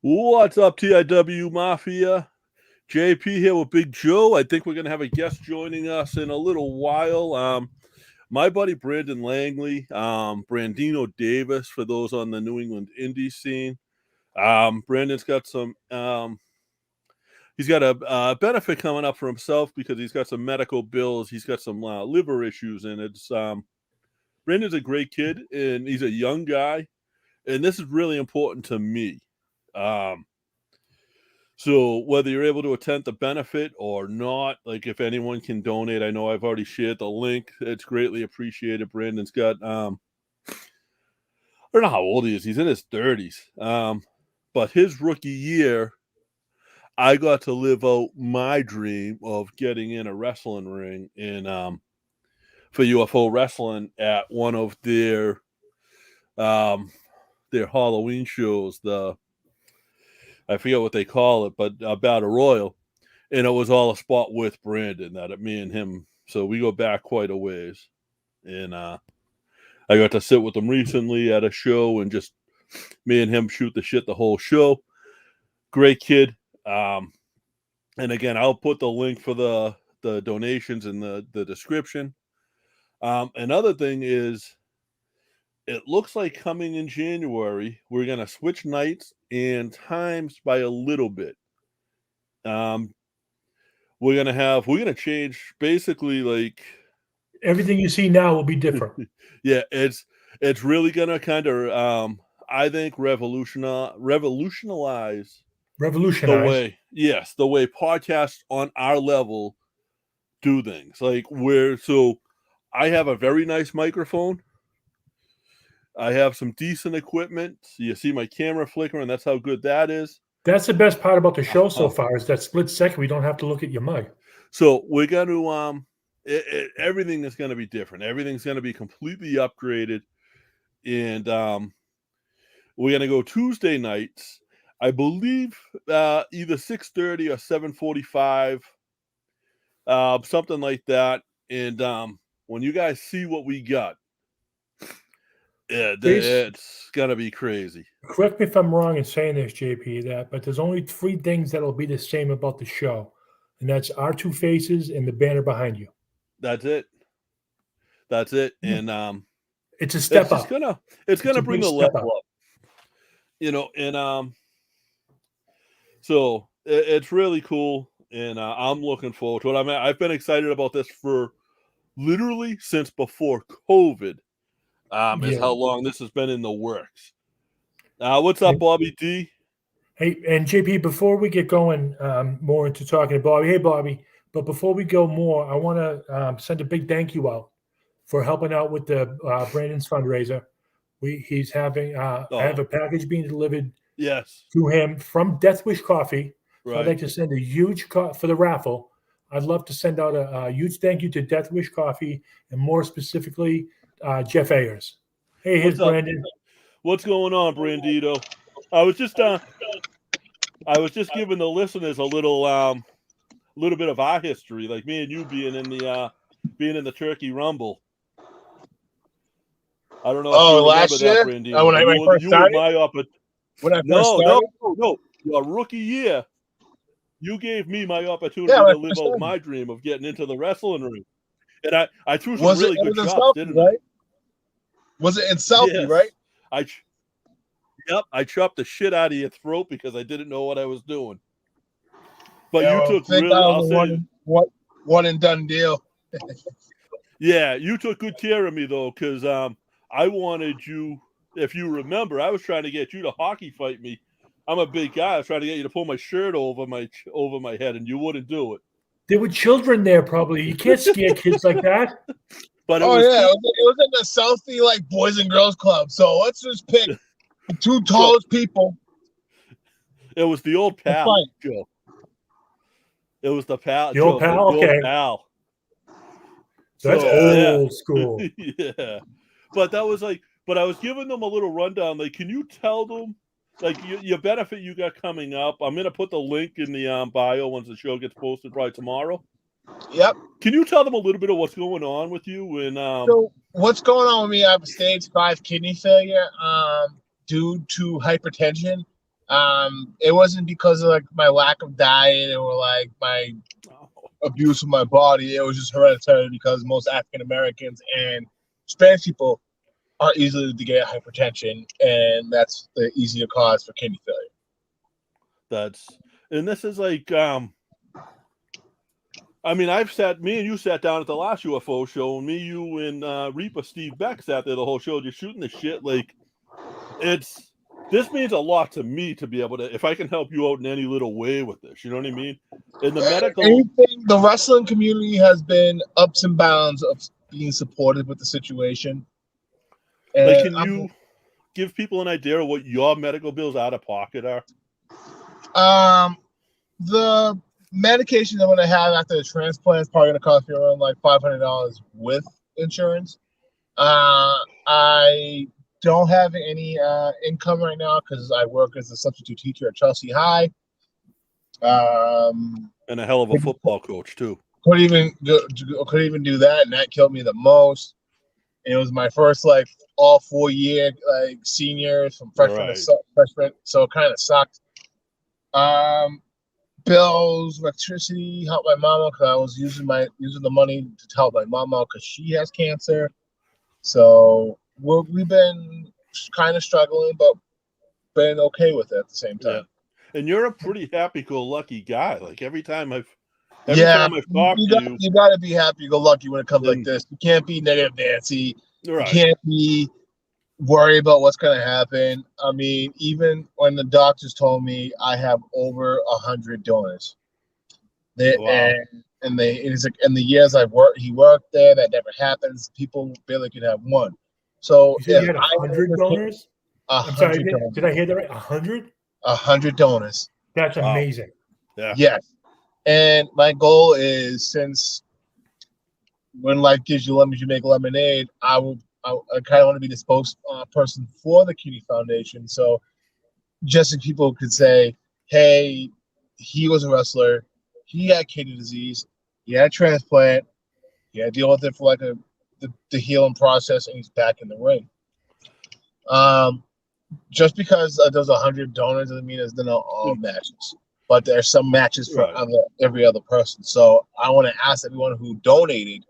What's up, TIW Mafia? JP here with Big Joe. I think we're going to have a guest joining us in a little while. My buddy Brandon Langley, Brandino Davis, for those on the New England indie scene. Brandon's got he's got a benefit coming up for himself because he's got some medical bills. He's got some liver issues, and Brandon's a great kid, and he's a young guy, and this is really important to me. So whether you're able to attend the benefit or not, like if anyone can donate, I know I've already shared the link. It's greatly appreciated. Brandon's got, I don't know how old he is. He's in his 30s. But his rookie year, I got to live out my dream of getting in a wrestling ring for UFO Wrestling at one of their Halloween shows, I forget what they call it, but Battle Royal. And it was all a spot with Brandon, me and him. So we go back quite a ways. And I got to sit with him recently at a show and just me and him shoot the shit the whole show. Great kid. And again, I'll put the link for the donations in the description. Another thing is, it looks like coming in January, we're going to switch nights and times by a little bit. We're going to change basically like everything you see now will be different. Yeah, it's really going to kind of, I think, revolutionize the way podcasts on our level do things. Like I have a very nice microphone. I have some decent equipment. You see my camera flickering. That's how good that is. That's the best part about the show so far is that split second. We don't have to look at your mug. So we're going to, everything is going to be different. Everything's going to be completely upgraded. And we're going to go Tuesday nights. I believe either 6:30 or 7:45, something like that. And when you guys see what we got, it's going to be crazy. Correct me if I'm wrong in saying this, JP, but there's only three things that'll be the same about the show. And that's our two faces and the banner behind you. That's it. And it's a step up. It's gonna bring a level up. And so it's really cool. And I'm looking forward to it. I've been excited about this for literally since before COVID. Is how long this has been in the works. What's up, Bobby D? Hey, and JP, before we get going more into talking to Bobby, hey, Bobby, but before we go more, I want to send a big thank you out for helping out with the Brandon's fundraiser. He's having, I have a package being delivered to him from Death Wish Coffee. So right. I'd like to send a huge for the raffle. I'd love to send out a huge thank you to Death Wish Coffee and more specifically, Jeff Ayers. Hey, here's Brandon. What's going on, Brandino? I was just giving the listeners a little bit of our history, like me and you being in the Turkey Rumble. I don't know. Last year, Brandino. When I first started. No. Your rookie year, you gave me my opportunity to live out my dream of getting into the wrestling ring. And I threw some really good shots, didn't I? Was it in Selfie, right? I chopped the shit out of your throat because I didn't know what I was doing. But you took one and done deal. Yeah, you took good care of me though, because I wanted you. If you remember, I was trying to get you to hockey fight me. I'm a big guy. I was trying to get you to pull my shirt over my head, and you wouldn't do it. There were children there, probably. You can't scare kids like that. But it was in the Southie like Boys and Girls Club. So let's just pick the two tallest people. It was the old pal, Joe. It was the pal. The old pal. Okay. Old pal. That's old school. Yeah, but that was like. But I was giving them a little rundown. Like, can you tell them? Like your benefit you got coming up. I'm gonna put the link in the bio once the show gets posted probably tomorrow. Yep. Can you tell them a little bit of what's going on with you? And so what's going on with me? I have a stage 5 kidney failure due to hypertension. It wasn't because of like my lack of diet or like my abuse of my body. It was just hereditary because most African Americans and Spanish people are easily to get hypertension, and that's the easier cause for kidney failure. And this is like, I mean, me and you sat down at the last UFO show, and me, you, and Reaper Steve Beck sat there the whole show just shooting the shit. Like, this means a lot to me to be able to, if I can help you out in any little way with this, you know what I mean? In the medical, the wrestling community has been ups and downs of being supportive with the situation. And like, can you give people an idea of what your medical bills out of pocket are? The medication I'm going to have after the transplant is probably going to cost me around like $500 with insurance. I don't have any income right now because I work as a substitute teacher at Chelsea High. And a hell of a football coach too. Couldn't even do that, and that killed me the most. And it was my first like all 4 year like seniors from freshman to freshman, so it kind of sucked. Bills, electricity, help my mama because I was using the money to help my mama because she has cancer. So we've been kind of struggling, but been okay with it at the same time. Yeah. And you're a pretty happy-go-lucky guy. Like every time I've talked to you got to be happy-go-lucky when it comes like this. You can't be negative Nancy. Right. You can't be worried about what's going to happen. I mean, even when the doctors told me I have over 100 donors, and the years I've worked, he worked there. That never happens. People barely could have one. So you said you had 100 donors. I'm sorry, did I hear that right? 100? 100 donors. That's amazing. Yeah. Yes. And my goal is, since when life gives you lemons, you make lemonade, I kind of want to be the spokesperson for the Kidney Foundation. So just so people could say, hey, he was a wrestler. He had kidney disease. He had a transplant. He had to deal with it for like the healing process, and he's back in the ring. Just because there's 100 donors doesn't mean there's all matches. But there's some matches for every other person. So I want to ask everyone who donated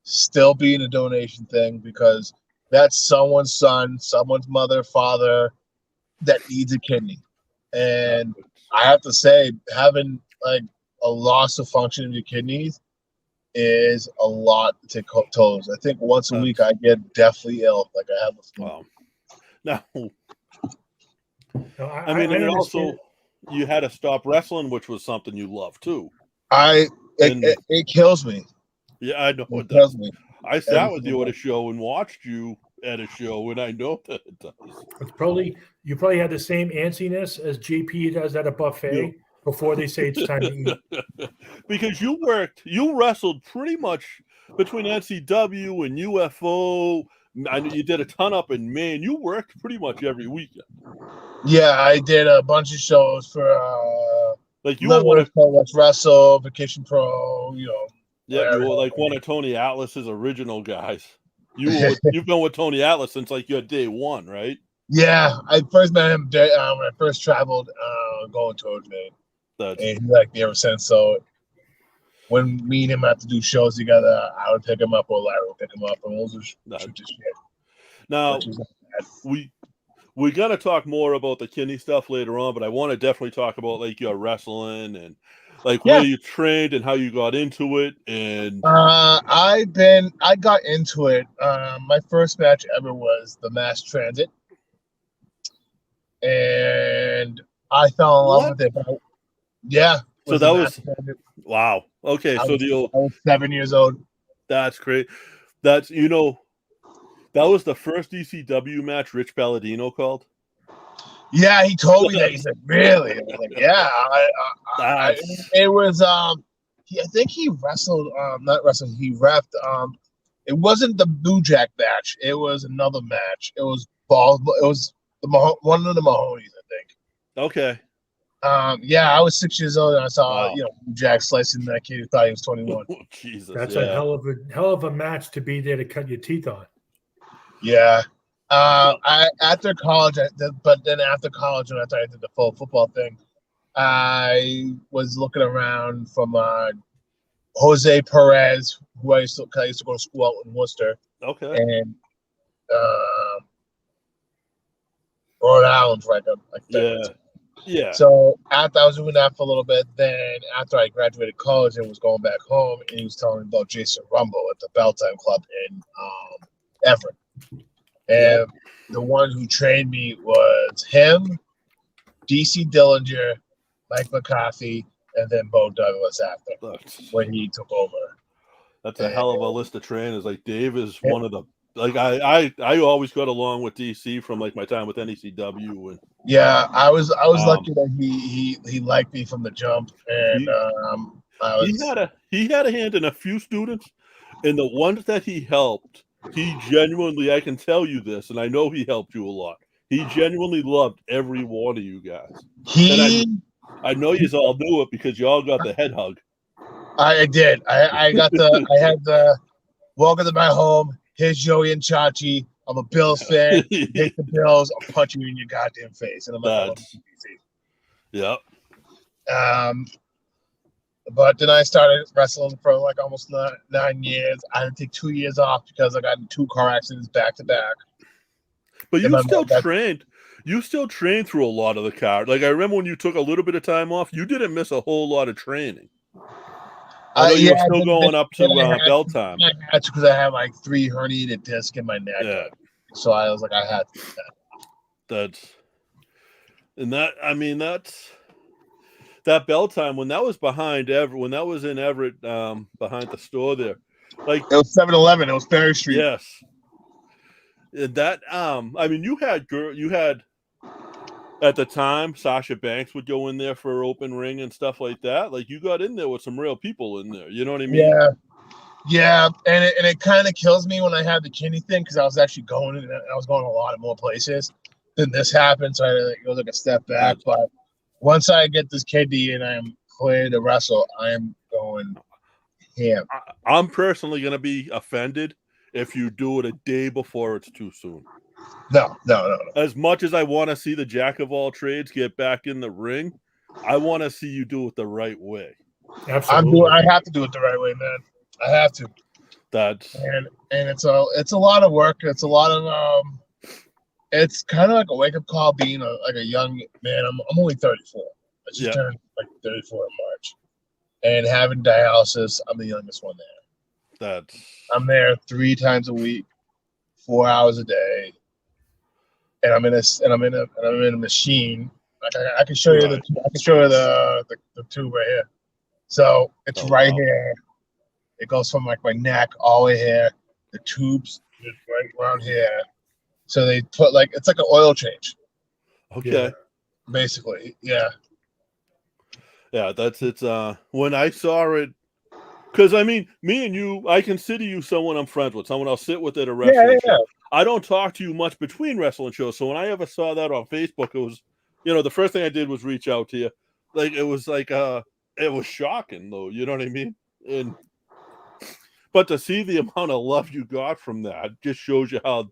still be in the donation thing, because that's someone's son, someone's mother, father that needs a kidney. And I have to say, having like a loss of function in your kidneys is a lot to take tolls. I think once a week I get deathly ill, like I have a flu. Wow. No, I mean, and also you had to stop wrestling, which was something you love too. It kills me. Yeah, I know it kills me. I sat with you at a show and watched you at a show, and I know that it does. You probably had the same antsiness as JP does at a buffet before they say it's time to eat. Because you wrestled pretty much between NCW and UFO. I know you did a ton up in Maine. You worked pretty much every weekend. Yeah, I did a bunch of shows for like you were one of Let's Wrestle, Vacation Pro, Yeah, you were like one of Tony Atlas's original guys. You've been with Tony Atlas since like your day one, right? Yeah, I first met him when I first traveled going towards Maine. And he liked me ever since. So when me and him had to do shows together, I would pick him up or Larry would pick him up, and we'll just shoot this shit. Now, we're going to talk more about the kidney stuff later on, but I want to definitely talk about like your wrestling and like where you trained and how you got into it. And I got into it. My first match ever was the Mass Transit, and I fell in love with it. Yeah. So that was wow. Okay, so I was 7 years old. That's great. That's that was the first ECW match Rich Palladino called. Yeah, he told me that. He said, "Really?" I was like, "Yeah." It was. I think he wrestled. Not wrestled. He reffed. It wasn't the Blue Jack match. It was another match. It was balls. It was one of the Mahoney's, I think. Okay. Yeah, I was 6 years old and I saw Blue Jack slicing that kid who thought he was 21. Oh, Jesus, that's a hell of a match to be there to cut your teeth on. Yeah, After college, but then after college, when after I did the full football thing, I was looking around from Jose Perez, who I used to go to school out in Worcester, Okay. and Rhode Island for Yeah. So after I was doing that for a little bit, then after I graduated college and was going back home, and he was telling me about Jason Rumble at the Belltime Club in Everett. And the one who trained me was him, DC Dillinger, Mike McCarthy, and then Bo Douglas after when he took over. That's a hell of a list of trainers. Like Dave is one of the I always got along with DC from like my time with NECW and I was lucky that he liked me from the jump, and he had a hand in a few students, and the ones that he helped, he genuinely, I can tell you this, and I know he helped you a lot. He genuinely loved every one of you guys. I know you all knew it because you all got the head hug. I did. I had the welcome to my home. Here's Joey and Chachi. I'm a Bills fan. Take the Bills. I'll punch you in your goddamn face. And I'm like, yep. But then I started wrestling for like almost 9 years. I had to take 2 years off because I got in 2 car accidents back to back. But you still trained. You still trained through a lot of the car. Like I remember when you took a little bit of time off, you didn't miss a whole lot of training. I know you were still going up to Belltime. I had to because I had like 3 herniated discs in my neck. Yeah. So I was like, I had to do that. That Belltime when that was behind Everett, when that was in Everett, behind the store there, like it was 7-Eleven. It was Ferry Street. Yes. That you had at the time Sasha Banks would go in there for open ring and stuff like that. Like you got in there with some real people in there. You know what I mean? Yeah. And it kind of kills me when I had the kidney thing because I was actually going and I was going a lot of more places. Then this happened, so it was like a step back. But once I get this kidney and I am clear to wrestle, I am going ham. I'm personally going to be offended if you do it a day before it's too soon. No. As much as I want to see the jack of all trades get back in the ring, I want to see you do it the right way. Absolutely. I have to do it the right way, man. I have to. And it's a lot of work. It's a lot of it's kind of like a wake up call being a young man. I'm only 34. I just turned like 34 in March, and having dialysis. I'm the youngest one there. I'm there 3 times a week, 4 hours a day, and I'm in a machine. I can show you the tube right here. So it's right here. It goes from like my neck all the way here. The tubes right around here. So they put it's like an oil change. Okay. Basically, yeah. Yeah, it's when I saw it, because me and you, I consider you someone I'm friends with, someone I'll sit with at a wrestling show. I don't talk to you much between wrestling shows, so when I ever saw that on Facebook, it was, the first thing I did was reach out to you. It was shocking though, you know what I mean? But to see the amount of love you got from that just shows you how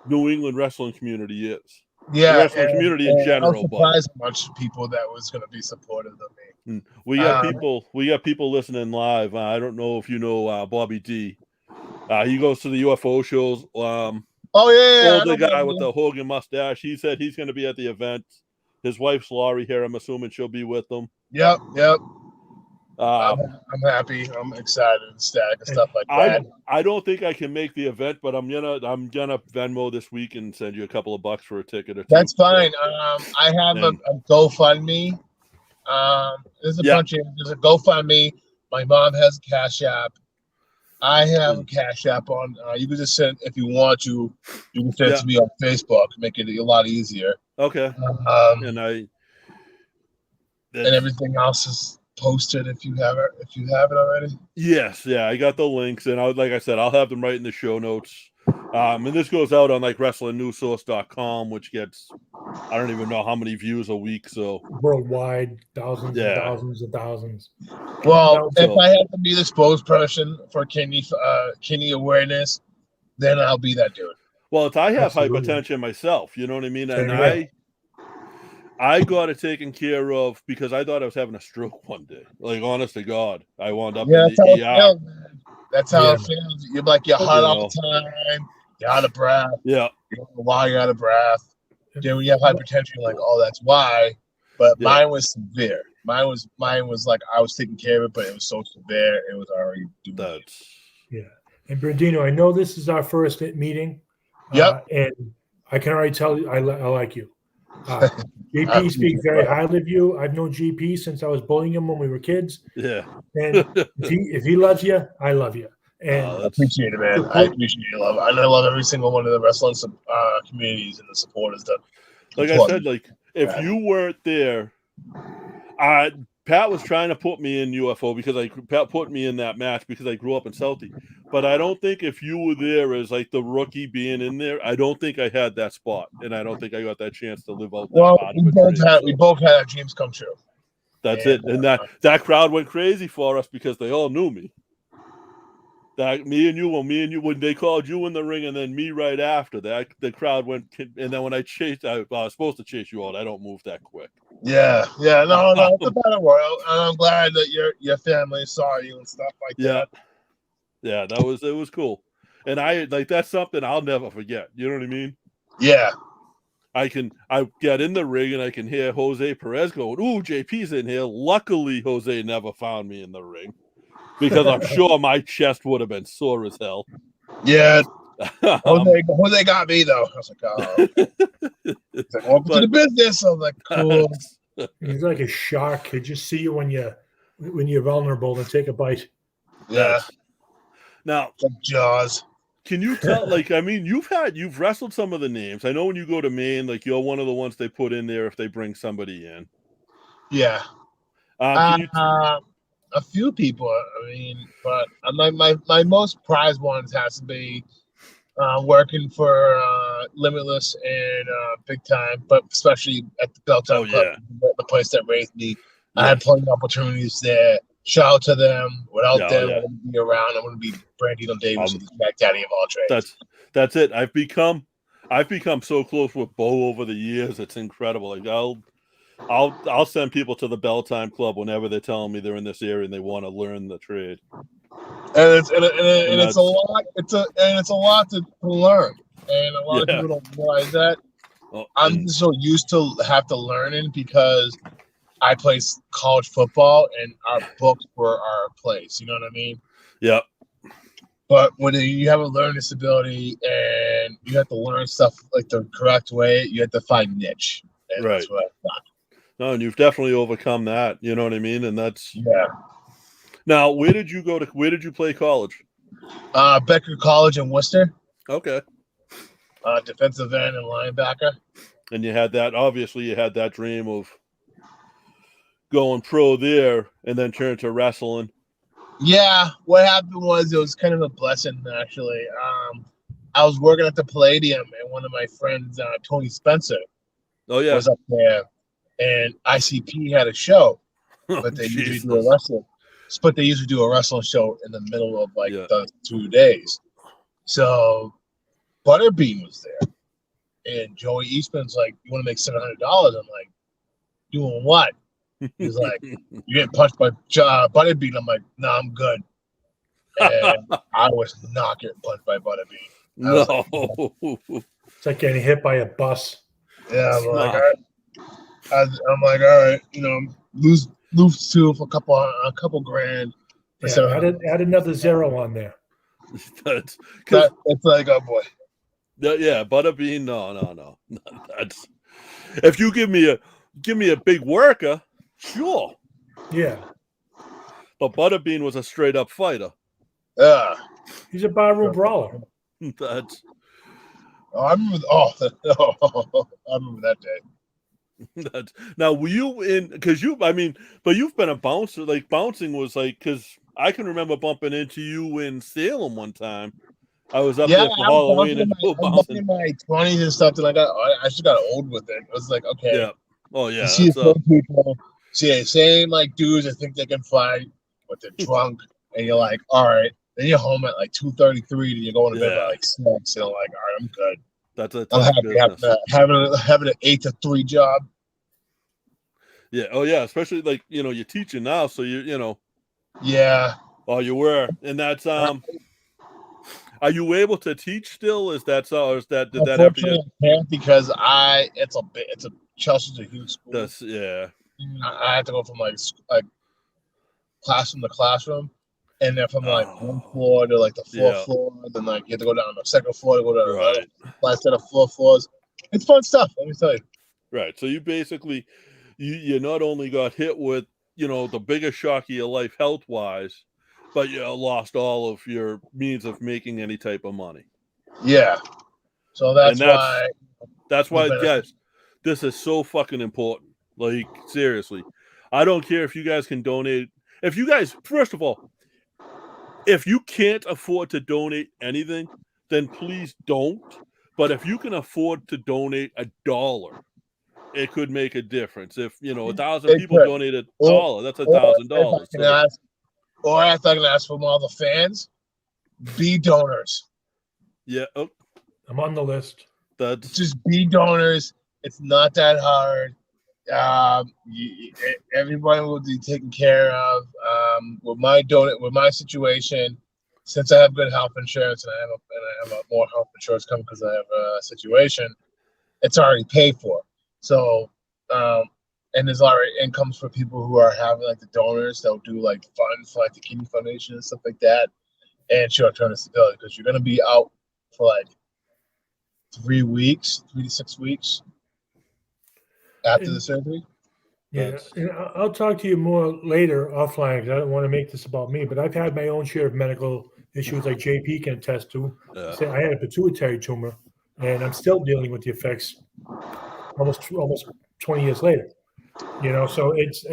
New England wrestling community is. Yeah, the wrestling community in general. I was surprised how much people that was going to be supportive of me. We got people listening live. I don't know if you know Bobby D. He goes to the UFO shows. Older guy with the Hogan mustache. He said he's going to be at the event. His wife's Laurie here. I'm assuming she'll be with them. Yep. I'm happy. I'm excited and ecstatic and stuff like that. I don't think I can make the event, but I'm gonna Venmo this week and send you a couple of bucks for a ticket or two. That's fine. I have a GoFundMe. There's a GoFundMe. My mom has a Cash App. I have a Cash App on. You can just send if you want to. You can send it to me on Facebook. Make it a lot easier. Okay. And everything else is posted if you have it already. Yes, I got the links, and like I said, I'll have them right in the show notes. And this goes out on like WrestlingNewsSource.com, which gets I don't even know how many views a week. So worldwide, thousands and thousands and thousands. Well, if I have to be the spokesperson for kidney awareness, then I'll be that dude. Well, I have Absolutely. hypertension myself. You know what I mean? Same And here. I got it taken care of because I thought I was having a stroke one day. Like, honest to God, I wound up in Yeah, the that's how it ER. feels, man. That's how Yeah. it feels. You're like you're hot all the time. You're out of breath. Yeah. You don't know why you're out of breath. Then when you have hypertension, you're like, oh, that's why. But Yeah. mine was severe. Mine was like I was taking care of it, but it was so severe, it was already doing it. That's Yeah. And Brandino, I know this is our first meeting. Yep. And I can already tell you, I like you. I JP appreciate speaks very that. highly of you. I've known JP since I was bullying him when we were kids. yeah. And if he loves you, I love you. And I appreciate it, man. I appreciate your love. And I love every single one of the wrestling communities and the supporters that. Like I said, like if you weren't there, Pat was trying to put me in UFO because Pat put me in that match because I grew up in Southie. But I don't think if you were there as like the rookie being in there, I don't think I had that spot, and I don't think I got that chance to live out that part of it. We both had our dreams come true. That's it, and that crowd went crazy for us because they all knew me. That me and you, when they called you in the ring, and then me right after that, the crowd went, and then when I was supposed to chase you out. I don't move that quick. Yeah, no, it's a battle royal, and I'm glad that your family saw you and stuff like that. Yeah, it was cool, and that's something I'll never forget. You know what I mean? Yeah. I get in the ring and I can hear Jose Perez going, "Ooh, JP's in here." Luckily, Jose never found me in the ring because I'm sure my chest would have been sore as hell. Yeah. Jose got me though. I was like, oh. He's like, welcome to the business. I was like, cool. He's like a shark. He just see you when you're vulnerable and take a bite. Yeah. Now, it's like Jaws. Can you tell? Like, I mean, you've wrestled some of the names. I know when you go to Maine, like you're one of the ones they put in there if they bring somebody in. Yeah. A few people. I mean, but my most prized ones has to be working for Limitless and Big Time, but especially at the Belltime Club, the place that raised me. I had plenty of opportunities there. Shout out to them. Without them, I wouldn't be around. I wouldn't be Brandino Davis, the Smack Daddy of all trades. That's it. I've become so close with Bo over the years. It's incredible. Like I'll send people to the Belltime Club whenever they're telling me they're in this area and they want to learn the trade. And it's a lot. It's a lot to learn, and a lot of people don't realize that. I'm so used to have to learning because I play college football and our books were our place. You know what I mean? Yeah. But when you have a learning disability and you have to learn stuff like the correct way, you have to find niche. And that's what I've done. No, and you've definitely overcome that. You know what I mean? And that's Now, where did you play college? Becker College in Worcester. Okay. Defensive end and linebacker. And you had that dream of going pro there and then turn to wrestling. Yeah, what happened was it was kind of a blessing actually. I was working at the Palladium and one of my friends, Tony Spencer, was up there, and ICP had a show, but they usually do a wrestling. But they usually do a wrestling show in the middle of the 2 days. So Butterbean was there, and Joey Eastman's like, "You want to make $700?" I'm like, "Doing what?" He's like, "You get punched by Butterbean." I'm like, "No, I'm good." And I was not getting punched by Butterbean. No, it's like getting hit by a bus. Yeah, I'm like, all right, you know, lose two for a couple grand. Add another zero on there. It's like, oh boy. Yeah, Butterbean. No. That's if you give me a big worker, sure. Yeah. But Butterbean was a straight up fighter. Yeah. He's a barroom brawler. That's. I remember. I remember that day. Now, were you in? Because but you've been a bouncer. Like bouncing was like because I can remember bumping into you in Salem one time. I was up there for Halloween and bouncing in my 20s and stuff. And I just got old with it. It was like, okay. Yeah. Oh yeah. You see some people, same like dudes that think they can fight, but they're drunk, and you're like, all right, Then you're home at like 2:33, and you're going to bed by Yeah. like 6. You know, like, all right, I'm good. That's a I'm tough happy business. having an 8 to 3 job. Yeah. Oh yeah. Especially like you're teaching now, so Yeah. Oh, you were, and that's Are you able to teach still? Is that so? Or is that did that have to get? Unfortunately, I can't because it's a Chelsea's a huge school. That's yeah. I have to go from like classroom to classroom, and then from like one floor to like the fourth floor, then like you have to go down the second floor to go to another last set of 4 floors. It's fun stuff, let me tell you. Right. So you basically you not only got hit with the biggest shock of your life health wise, but you lost all of your means of making any type of money. Yeah. So that's why. That's why, guys, this is so fucking important. Like, seriously. I don't care if you guys can donate. If you guys, first of all, if you can't afford to donate anything, then please don't. But if you can afford to donate $1, it could make a difference. If 1,000 people donate $1, that's $1,000. Or if I can ask from all the fans, be donors. Yeah. Oh. I'm on the list. That's just be donors. It's not that hard. Everybody will be taken care of. With my situation, since I have good health insurance and I have a more health insurance coming because I have a situation, it's already paid for. So, and there's already incomes for people who are having like the donors that'll do like funds for like the Kidney Foundation and stuff like that, and short-term disability because you're gonna be out for like 3 to 6 weeks after the surgery. Yeah, and I'll talk to you more later offline because I don't want to make this about me, but I've had my own share of medical issues like JP can attest to. Say I had a pituitary tumor, and I'm still dealing with the effects almost 20 years later. So it's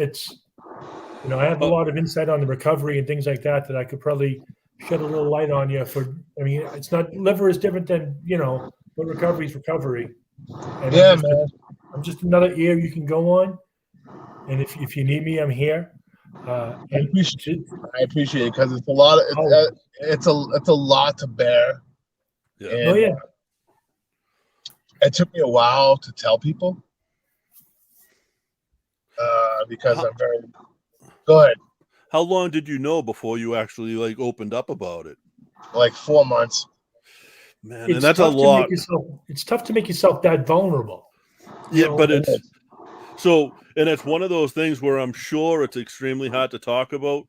I have a lot of insight on the recovery and things like that I could probably shed a little light on you for. I mean, it's not liver is different than but recovery is recovery. And yeah, man. I'm just another ear you can go on. And if you need me, I'm here. I appreciate it because it's a lot of it's a lot to bear. Yeah. And, it took me a while to tell people because I'm very. Go ahead. How long did you know before you actually like opened up about it? Like 4 months. Man, and that's a lot. It's tough to make yourself that vulnerable. Yeah, but it's so, and it's one of those things where I'm sure it's extremely hard to talk about,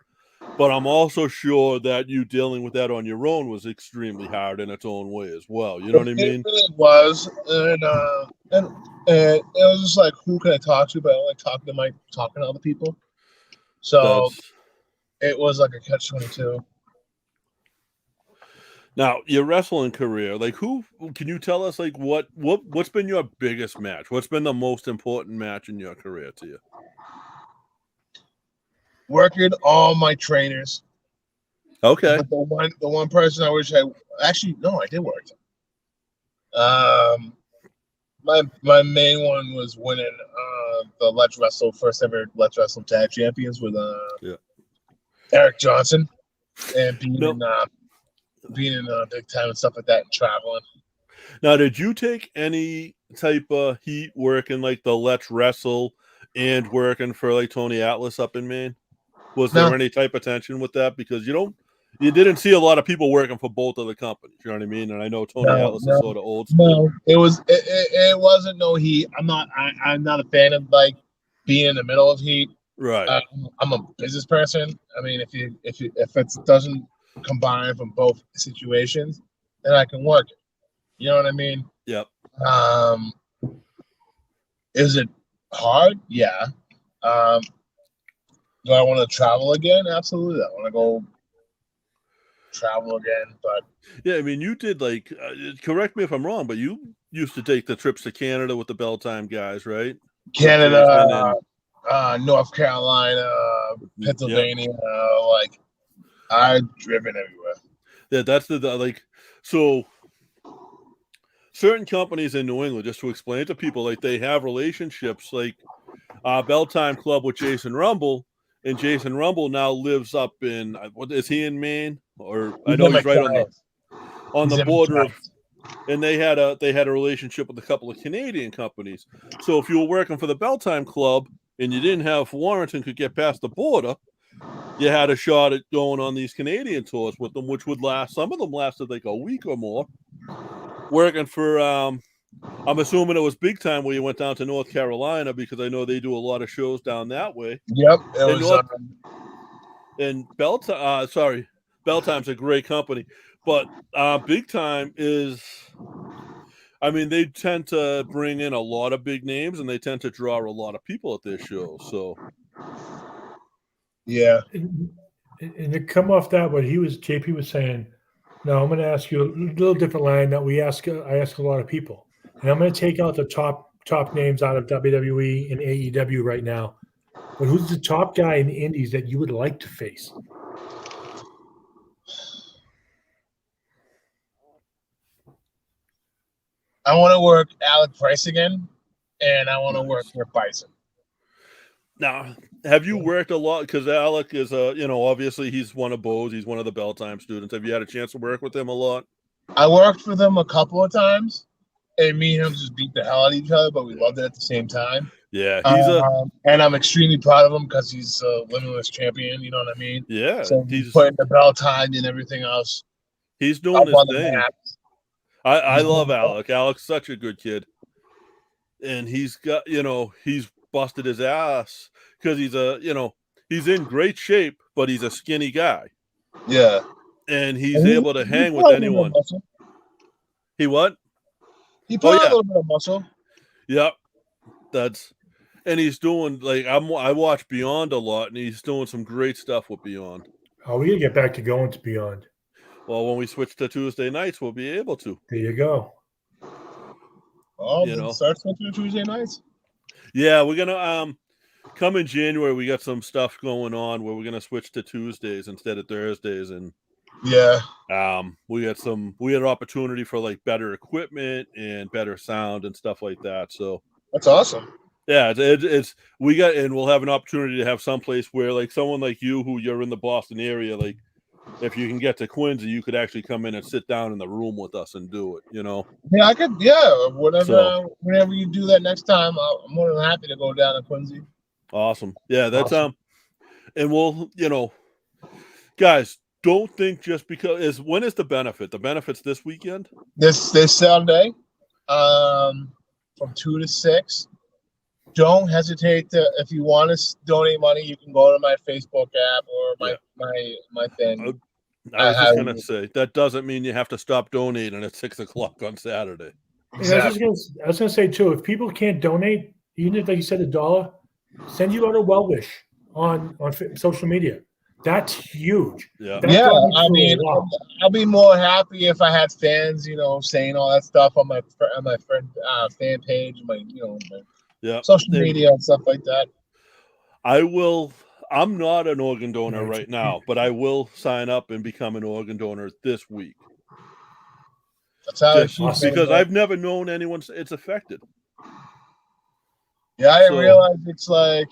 but I'm also sure that you dealing with that on your own was extremely hard in its own way as well. You know what I mean? It really was, and it was just like, who can I talk to? But I like talking to other people. So it was like a catch-22. Now, your wrestling career, like who can you tell us like what's been your biggest match? What's been the most important match in your career to you? Working all my trainers. Okay. But the one person I wish I did work. My main one was winning the Let's Wrestle first ever Let's Wrestle Tag Champions with Eric Johnson and being in big time and stuff like that and traveling. Now, did you take any type of heat working like the Let's Wrestle and working for like Tony Atlas up in Maine? Was there any type of tension with that? Because you didn't see a lot of people working for both of the companies. You know what I mean? And I know Tony Atlas is sort of old school. No, it wasn't no heat. I'm not a fan of like being in the middle of heat. Right. I'm a business person. I mean, if it doesn't combine from both situations, then I can work it. You know what I mean? Yep. Is it hard? Yeah. Do I want to travel again? Absolutely. I want to go travel again. But yeah, I mean, you did like correct me if I'm wrong, but you used to take the trips to Canada with the Bell Time guys, right? Canada, North Carolina, Pennsylvania, like I've driven everywhere. Yeah, that's the like so certain companies in New England, just to explain it to people, like they have relationships like Bell Time Club with Jason Rumble and Jason Rumble now lives up in what is he in Maine? Or I He's know in he's right Machias. on He's the in border of, Machias. and they had a relationship with a couple of Canadian companies. So if you were working for the Belltime Club and you didn't have warrant and could get past the border, you had a shot at going on these Canadian tours with them, which would last. Some of them lasted like a week or more. Working for, I'm assuming it was Big Time where you went down to North Carolina, because I know they do a lot of shows down that way. Yep, it And was. And Belltime's a great company, but Big Time is, I mean, they tend to bring in a lot of big names, and they tend to draw a lot of people at their shows. So, yeah. And to come off that, what JP was saying. Now I'm going to ask you a little different line that I ask a lot of people, and I'm going to take out the top names out of WWE and AEW right now. But who's the top guy in the Indies that you would like to face? I want to work Alec Price again, and I want to work with Bison. now, have you worked a lot? Because Alec is obviously he's one of Bo's. He's one of the Belltime students. Have you had a chance to work with him a lot? I worked with him a couple of times, and me and him just beat the hell out of each other, but we loved it at the same time. Yeah, and I'm extremely proud of him because he's a limitless champion. You know what I mean? Yeah, So he's putting the belt time and everything else. He's doing his thing. Map. I love Alec. Alec's such a good kid, and he's got he's busted his ass because he's in great shape, but he's a skinny guy. Yeah, and he's able to hang with anyone. He what? He put a little bit of muscle. Yep, and he's doing I watch Beyond a lot, and he's doing some great stuff with Beyond. Oh, we gotta get back to going to Beyond. Well, when we switch to Tuesday nights, we'll be able to. There you go. Oh, start switching to Tuesday nights. Yeah, we're gonna come in January. We got some stuff going on where we're gonna switch to Tuesdays instead of Thursdays, and we had an opportunity for like better equipment and better sound and stuff like that. So that's awesome. Yeah, we'll have an opportunity to have someplace where like someone like you, who you're in the Boston area, like if you can get to Quincy, you could actually come in and sit down in the room with us and do it. Yeah, I could. Yeah, whenever you do that next time, I'm more than happy to go down to Quincy. Awesome. Yeah, that's and we'll guys, don't think just because when is the benefit? The benefit's this weekend. This Sunday, from 2 to 6. Don't hesitate to, if you want to donate money, you can go to my Facebook app or my thing. I was just gonna say that doesn't mean you have to stop donating at 6 o'clock on Saturday. Exactly. I was gonna say too, if people can't donate, even if like you said $1, send you out a well wish on social media. That's huge. Yeah. I mean, I'll be more happy if I had fans, saying all that stuff on my friend fan page, my social media and stuff like that. I'm not an organ donor right now, but I will sign up and become an organ donor this week. That's how because I've never known anyone it's affected. Yeah, I realize it's like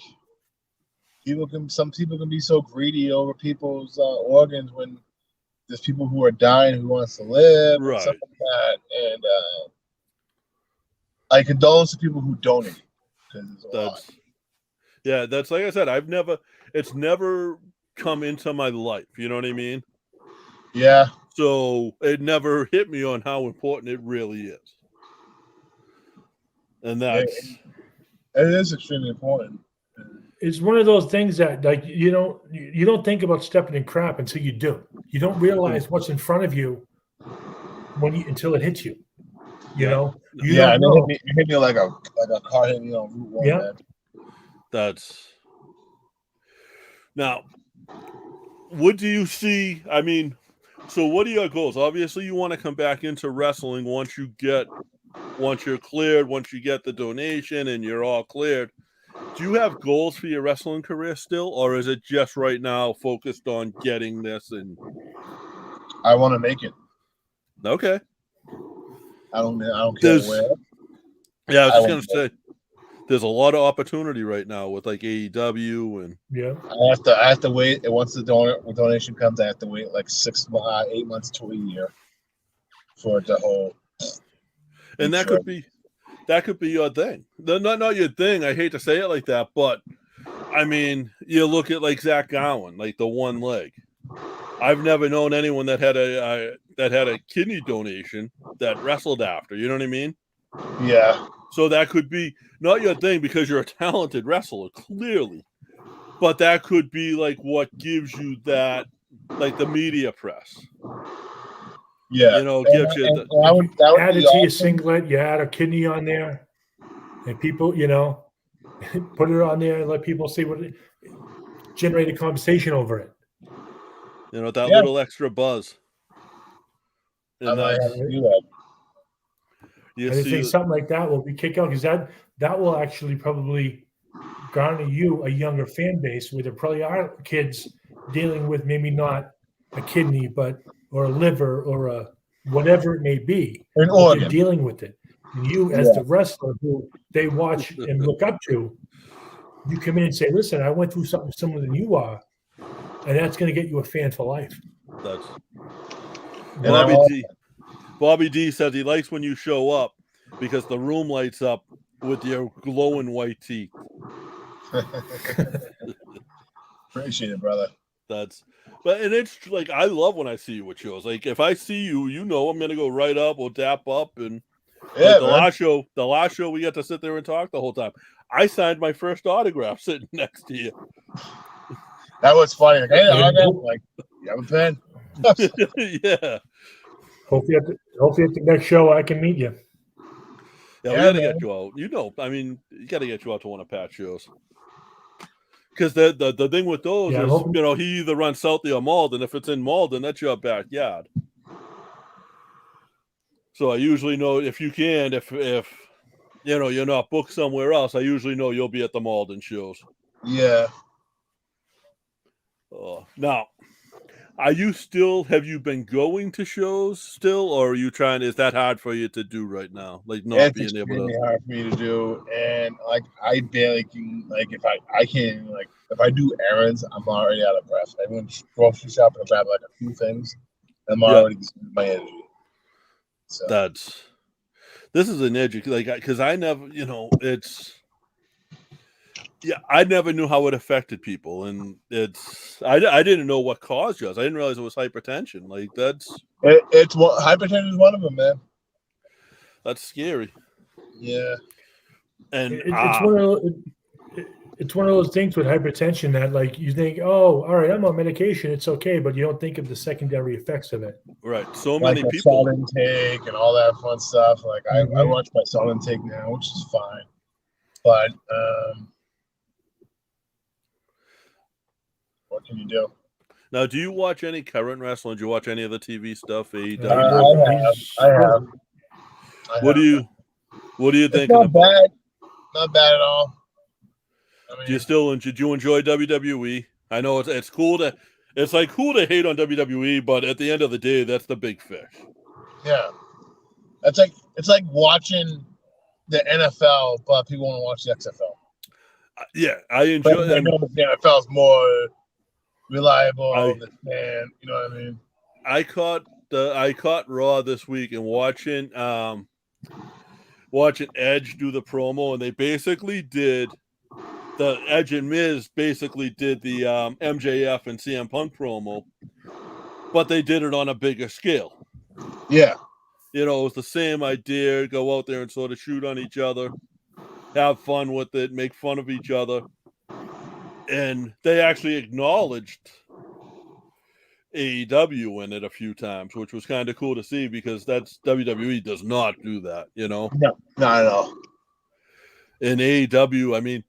some people can be so greedy over people's organs when there's people who are dying who wants to live and stuff like that. And I condole to people who donate. That's like I said, it's never come into my life. You know what I mean? Yeah. So it never hit me on how important it really is. And it is extremely important. It's one of those things that like you don't think about stepping in crap until you do. You don't realize what's in front of you until it hits you. You know? It hit me like a car hitting me on Route 1. Yeah. Now, what do you see? I mean, so what are your goals? Obviously, you want to come back into wrestling once you're cleared, once you get the donation and you're all cleared. Do you have goals for your wrestling career still, or is it just right now focused on getting this? And I want to make it. Okay. I don't care where. Yeah, I was just gonna say, there's a lot of opportunity right now with like AEW and Yeah. I have to wait. And once the donation comes, I have to wait like 8 months to a year for the whole. and that could be your thing. Not your thing. I hate to say it like that, but I mean, you look at like Zach Gowen, like the one leg. I've never known anyone that had a kidney donation that wrestled after. You know what I mean? Yeah. So that could be not your thing because you're a talented wrestler, clearly. But that could be like what gives you that, like the media press. Yeah. You know, gives you the. That would add be it to your awesome. singlet. You add a kidney on there, and people, you know, put it on there and let people see generate a conversation over it. You know, that little extra buzz. I And might have to do that. I think something like that will be kick out because that will actually probably garner you a younger fan base where there probably are kids dealing with maybe not a kidney, or a liver or a whatever it may be. An but they're organ. dealing with it. And you, as the wrestler who they watch and look up to, you come in and say, "Listen, I went through something similar than you are," and that's going to get you a fan for life. That's And Bobby D says he likes when you show up because the room lights up with your glowing white teeth. Appreciate it, brother. And it's like I love when I see you at shows. Like if I see you, you know I'm gonna go right up, we'll dap up, and like the last show we got to sit there and talk the whole time. I signed my first autograph sitting next to you. That was funny. Like, hey, autograph, you have a pen? Yeah. Hopefully at the next show I can meet you. Yeah, we got to get you out. You know, I mean, you got to get you out to one of Pat's shows. Because the thing with those is, you know, he either runs Southie or Malden. If it's in Malden, that's your backyard. So I usually know if you can, if you know you're not booked somewhere else, I usually know you'll be at the Malden shows. Yeah. Now, have you been going to shows still, or are you trying? Is that hard for you to do right now? Like not being able to. It's hard for me to do, and like I barely can. Like if I can't like if I do errands, I'm already out of breath. I went grocery shopping and grab like a few things. I'm already my energy. So this is an edge, like because I never, you know, I never knew how it affected people, and I didn't know what caused yours. I didn't realize it was hypertension. Like hypertension is one of them, man. That's scary. Yeah, and it's one of those things with hypertension that like you think, oh, all right, I'm on medication, it's okay, but you don't think of the secondary effects of it. Right. So like many people salt intake and all that fun stuff. Like I watch my salt intake now, which is fine, but what can you do? Now, do you watch any current wrestling? Do you watch any of the TV stuff? I have. What do you think? Not bad. Not bad at all. I mean, did you enjoy WWE? I know it's cool to cool to hate on WWE, but at the end of the day, that's the big fish. Yeah, it's like watching the NFL, but people want to watch the XFL. Yeah, I enjoy. I know the NFL is more reliable, and you know what I mean. I caught Raw this week and watching Edge do the promo, and they basically did. The Edge and Miz basically did the MJF and CM Punk promo, but they did it on a bigger scale. Yeah. You know, it was the same idea, go out there and sort of shoot on each other, have fun with it, make fun of each other. And they actually acknowledged AEW in it a few times, which was kind of cool to see because that's WWE does not do that, you know? No, not at all. In AEW, I mean,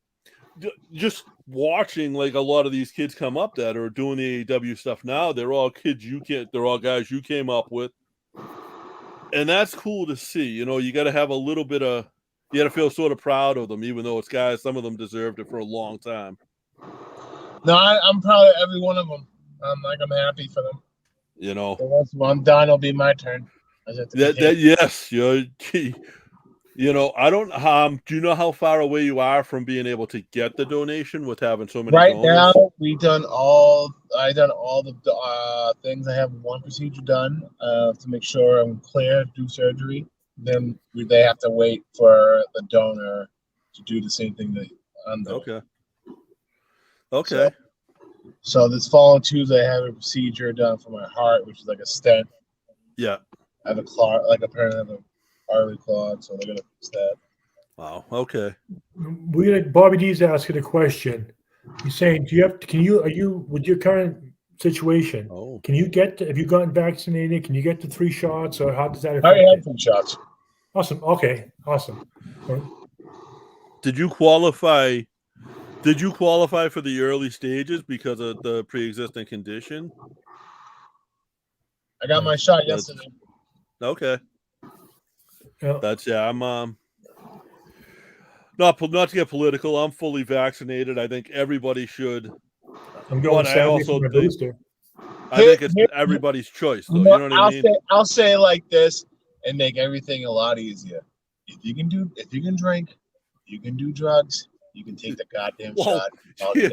just watching like a lot of these kids come up that are doing the AEW stuff now, they're all guys you came up with. And that's cool to see. You know, you got to have a little bit of, you got to feel sort of proud of them, even though it's guys, some of them deserved it for a long time. No, I'm proud of every one of them. I'm happy for them. You know, so once I'm done, it'll be my turn. Yes, I don't. Do you know how far away you are from being able to get the donation with having so many Right donors? now, I done all the things. I have one procedure done to make sure I'm clear to do surgery. Then they have to wait for the donor to do the same thing that I'm doing. Okay. Okay. So this following Tuesday, I have a procedure done for my heart, which is like a stent. Yeah. I have a clot, like apparently I have a artery clot, so they're gonna fix that. Wow. Okay. Bobby D's asking a question. He's saying, are you with your current situation? Oh. Can you have you gotten vaccinated? Can you get the 3 shots, or how does that I affect already have it? 3 shots. Awesome. Okay. Awesome. Did you qualify? Did you qualify for the early stages because of the pre-existing condition? I got my shot yesterday. Okay. Yeah. I'm not to get political. I'm fully vaccinated. I think everybody should. I'm going Saturday for my booster. I think it's everybody's choice, though. You know what I mean? I'll say it like this and make everything a lot easier. If you can drink, you can do drugs, you can take the goddamn shot all day.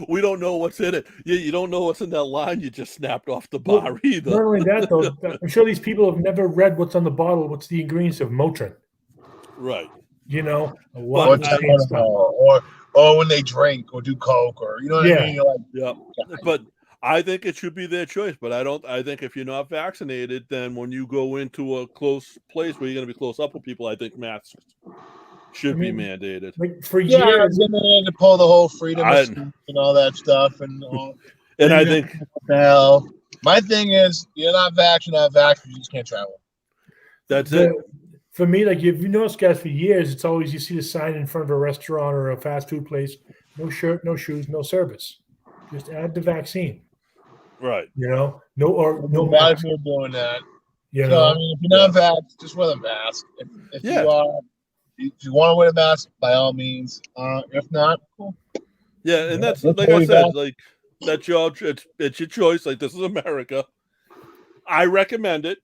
We don't know what's in it. You don't know what's in that line you just snapped off the bar either. Not only that, though, I'm sure these people have never read what's on the bottle. What's the ingredients of Motrin? Right. A lot of the same stuff. Or when they drink or do coke, or you know what I mean. You're like, yeah. But I think it should be their choice. But I think if you're not vaccinated, then when you go into a close place where you're going to be close up with people, I think masks should be mandated. Like for years, to pull the whole freedom of speech and all that stuff, and I think what the hell. My thing is, you're not vaccinated, you just can't travel. That's it. For me, like if you notice, guys, for years, it's always you see the sign in front of a restaurant or a fast food place: no shirt, no shoes, no service. Just add the vaccine. Right. No mask. People doing that. I mean, if you're not vaxxed, just wear the mask. If you are, if you want to wear a mask, by all means. If not, cool. Yeah, and that's like I said, like that's it's your choice. Like this is America. I recommend it.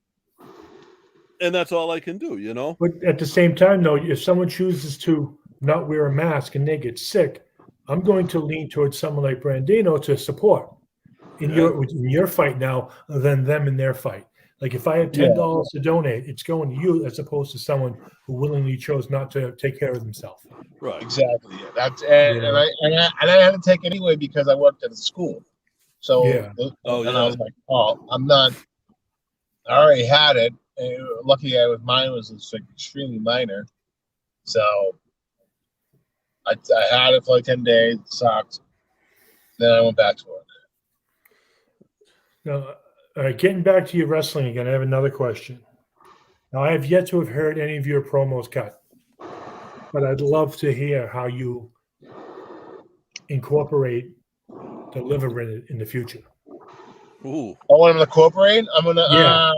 And that's all I can do, But at the same time, though, if someone chooses to not wear a mask and they get sick, I'm going to lean towards someone like Brandino to support in your fight now than them in their fight. Like if I have $10 to donate, it's going to you as opposed to someone who willingly chose not to take care of themselves. Right. Exactly. Yeah. That's and I had to take it anyway because I worked at a school. So and I was like, I'm not. I already had it. Lucky mine was like extremely minor, so I had it for like 10 days. It sucked. Then I went back to work. Now, all right, getting back to your wrestling again, I have another question. Now, I have yet to have heard any of your promos cut, but I'd love to hear how you incorporate the liver in the future. Ooh. I want to incorporate. I'm gonna.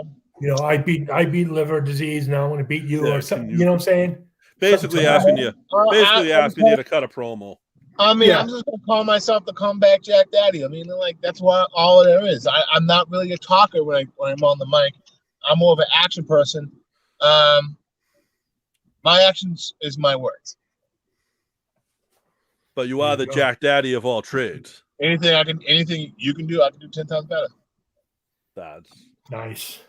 I beat liver disease. Now I want to beat you or something. You know what I'm saying? Basically asking you to cut a promo. I mean, I'm just gonna call myself the comeback Jack Daddy. I mean, like that's what all there is. I'm not really a talker when I'm on the mic. I'm more of an action person. My actions is my words. But you are the Jack Daddy of all trades. Anything you can do, I can do 10 times better. That's nice.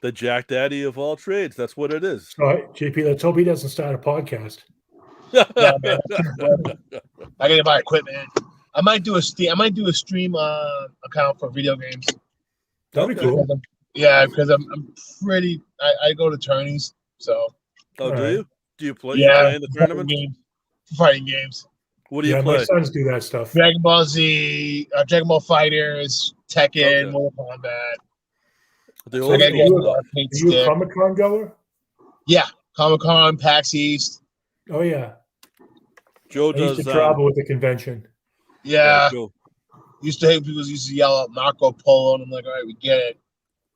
The Jack Daddy of all trades. That's what it is. All right, JP, let's hope he doesn't start a podcast. Yeah, man. I gotta buy equipment. I might do a stream account for video games. That'd be cool. Because I'm pretty. I go to tourneys, so. Oh, do you? Do you play? Yeah, you play in the tournament? Fighting games. What do you play? My sons do that stuff. Dragon Ball Z, Dragon Ball Fighters, Tekken, Mortal Kombat. The old are you a Comic-Con goer? Yeah, Comic-Con, PAX East. Oh yeah. Joe used to travel with the convention. Yeah. Used to hate people used to yell out Marco Polo, and I'm like, all right, we get it.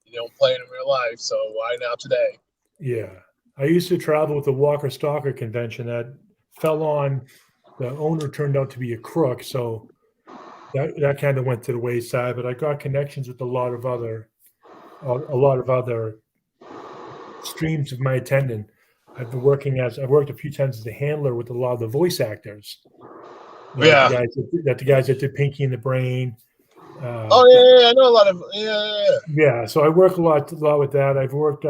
You don't play it in real life, so why now today? Yeah. I used to travel with the Walker Stalker convention that fell on. The owner turned out to be a crook, so that kind of went to the wayside. But I got connections with a lot of other streams of my attending. I've worked a few times as a handler with a lot of the voice actors. Yeah. The guys that did Pinky and the Brain. I know a lot of Yeah, so I work a lot with that. I've worked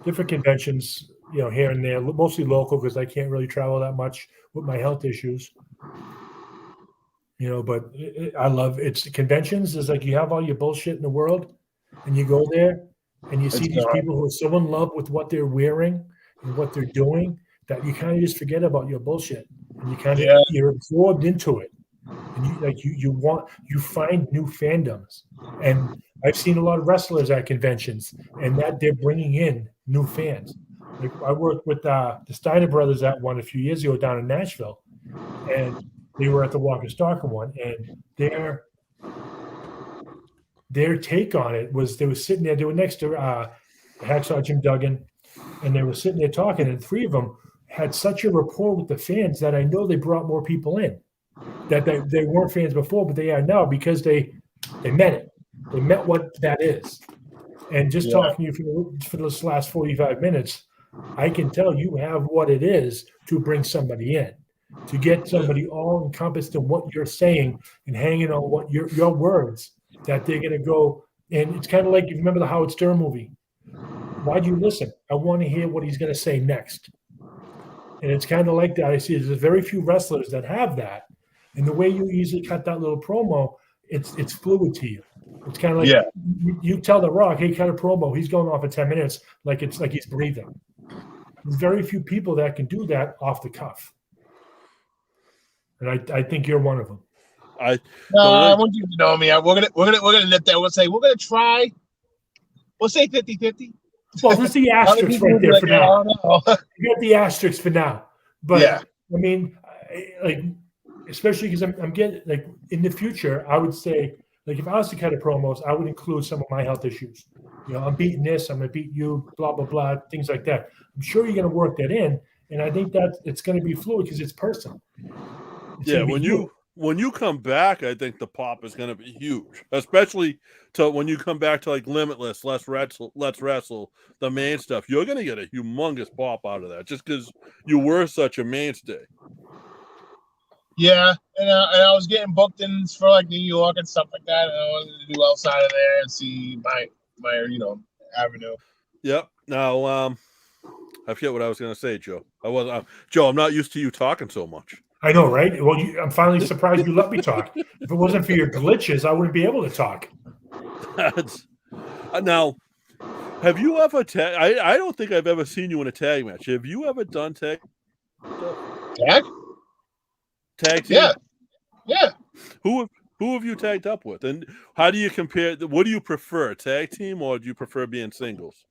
different conventions, here and there, mostly local because I can't really travel that much with my health issues. But I love it's conventions. Is like you have all your bullshit in the world, and you go there, and you see these people who are so in love with what they're wearing and what they're doing that you kind of just forget about your bullshit, and you kind of you're absorbed into it, and you find new fandoms. And I've seen a lot of wrestlers at conventions, and that they're bringing in new fans. Like I worked with the Steiner brothers at one a few years ago down in Nashville, and they were at the Walker Stalker one, and their take on it was they were sitting there. They were next to Hacksaw Jim Duggan, and they were sitting there talking. And three of them had such a rapport with the fans that I know they brought more people in. That they weren't fans before, but they are now because they met it. They met what that is. And just talking to you for this last 45 minutes, I can tell you have what it is to bring somebody in. To get somebody all encompassed in what you're saying and hanging on what your words that they're going to go. And it's kind of like, you remember the Howard Stern movie. Why'd you listen? I want to hear what he's going to say next. And it's kind of like that. I see there's very few wrestlers that have that. And the way you easily cut that little promo, it's fluid to you. It's kind of like you tell The Rock, hey, cut a promo. He's going off in 10 minutes like it's like he's breathing. There's very few people that can do that off the cuff. And I think you're one of them. I want you to know me. We're gonna nip that. We'll say we're gonna try. We'll say 50-50. Well, there's the asterisk right there for now. You got the asterisk for now. But I mean, especially because I'm getting like in the future, I would say like if I was to cut a promos, I would include some of my health issues. I'm beating this, I'm gonna beat you, blah blah blah, things like that. I'm sure you're gonna work that in, and I think that it's gonna be fluid because it's personal. When you come back, I think the pop is going to be huge, especially to when you come back to like Limitless, Let's Wrestle, the main stuff. You're going to get a humongous pop out of that just because you were such a mainstay. Yeah, and I was getting booked in for like New York and stuff like that, and I wanted to do outside of there and see my avenue. Yep. Now, I forget what I was going to say, Joe. Joe, I'm not used to you talking so much. I know, right? Well, I'm finally surprised you let me talk. If it wasn't for your glitches, I wouldn't be able to talk. Now, have you ever I don't think I've ever seen you in a tag match. Have you ever done tag? Tag team? Yeah. Who have you tagged up with? And how do you compare? What do you prefer, tag team, or do you prefer being singles?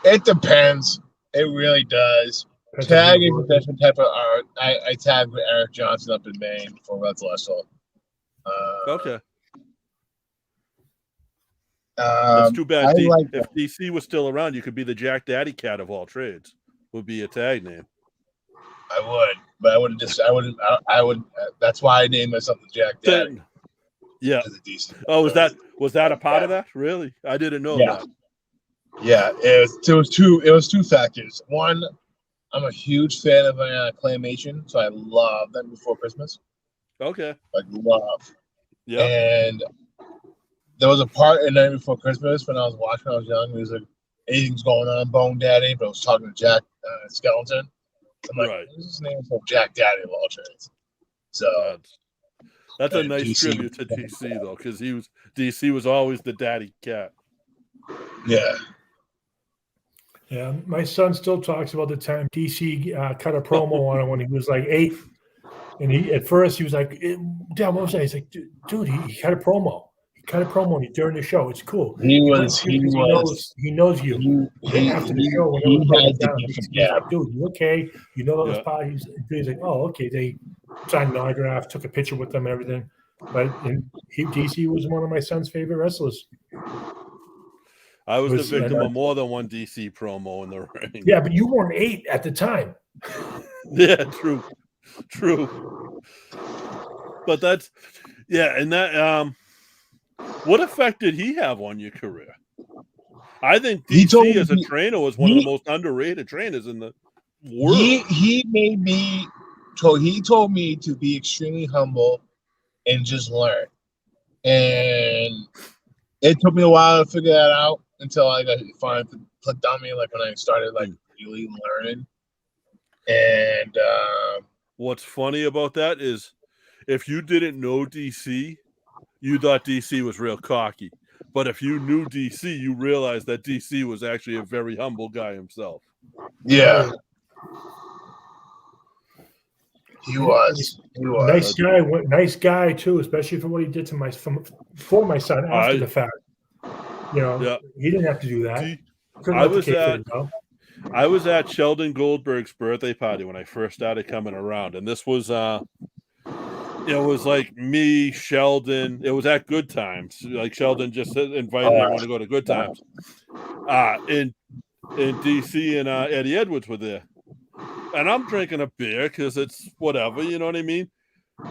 It depends. It really does. Tag is a different type of art. I tagged with Eric Johnson up in Maine for Red Celestial. Okay. It's too bad. If DC was still around, you could be the Jack Daddy Cat of all trades. Would be a tag name. I would, but I wouldn't. I would. That's why I named myself the Jack Daddy. Yeah. Oh, was that a part of that? Really? I didn't know that. Yeah. It was two factors. One, I'm a huge fan of Claymation, so I love them Before Christmas. Okay. Like love. Yeah. And there was a part in Night Before Christmas when I was watching. I was young. It was like anything's going on, Bone Daddy, but I was talking to Jack Skeleton. I'm like, right. This is his name for Jack Daddy of all trades. So that's a nice DC, tribute to DC though, because DC was always the daddy cat. Yeah. Yeah, my son still talks about the time DC cut a promo on him when he was like 8, and at first he was like, "Damn, what was that?" He's like, "Dude, he cut a promo. He cut a promo during the show. It's cool." He knows you. After the show, when it was down, he's like, "Dude, you okay? You know those parties?" He's like, "Oh, okay." They signed an autograph, took a picture with them, and everything. But DC was one of my son's favorite wrestlers. I was the victim of more than one DC promo in the ring. Yeah, but you weren't 8 at the time. Yeah, true. But that's and that what effect did he have on your career? I think DC as a trainer was one of the most underrated trainers in the world. He made me. He told me to be extremely humble and just learn. And it took me a while to figure that out until I got finally clicked on me, like when I started like really learning. And what's funny about that is, if you didn't know DC, you thought DC was real cocky. But if you knew DC, you realized that DC was actually a very humble guy himself. Yeah. He was. Nice guy too, especially for what he did to for my son after the fact. You know, he didn't have to do that. I was at Sheldon Goldberg's birthday party when I first started coming around, and this was it was like me, Sheldon. It was at Good Times. Like Sheldon just invited everyone to go to Good Times. In DC and Eddie Edwards were there. And I'm drinking a beer because it's whatever, you know what I mean?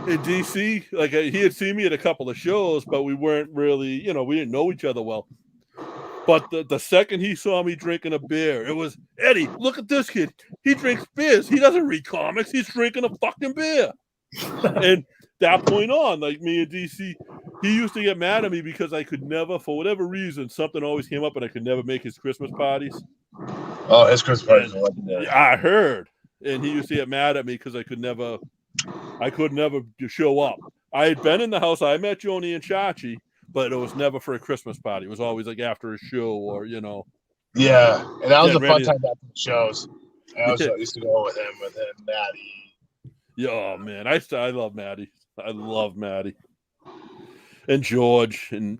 In DC, like he had seen me at a couple of shows, but we weren't really, we didn't know each other well. But the second he saw me drinking a beer, it was, Eddie, look at this kid. He drinks beers. He doesn't read comics. He's drinking a fucking beer. And that point on, like me and DC, he used to get mad at me because I could never, for whatever reason, something always came up and I could never make his Christmas parties. Oh, his Christmas parties are legendary. I heard. And he used to get mad at me because I could never show up. I had been in the house. I met Joni and Chachi, but it was never for a Christmas party. It was always like after a show or, Yeah, and that was a fun time after the shows. I also used to go with him, Maddie. Yeah, oh, man. I love Maddie. I love Maddie. And George. And,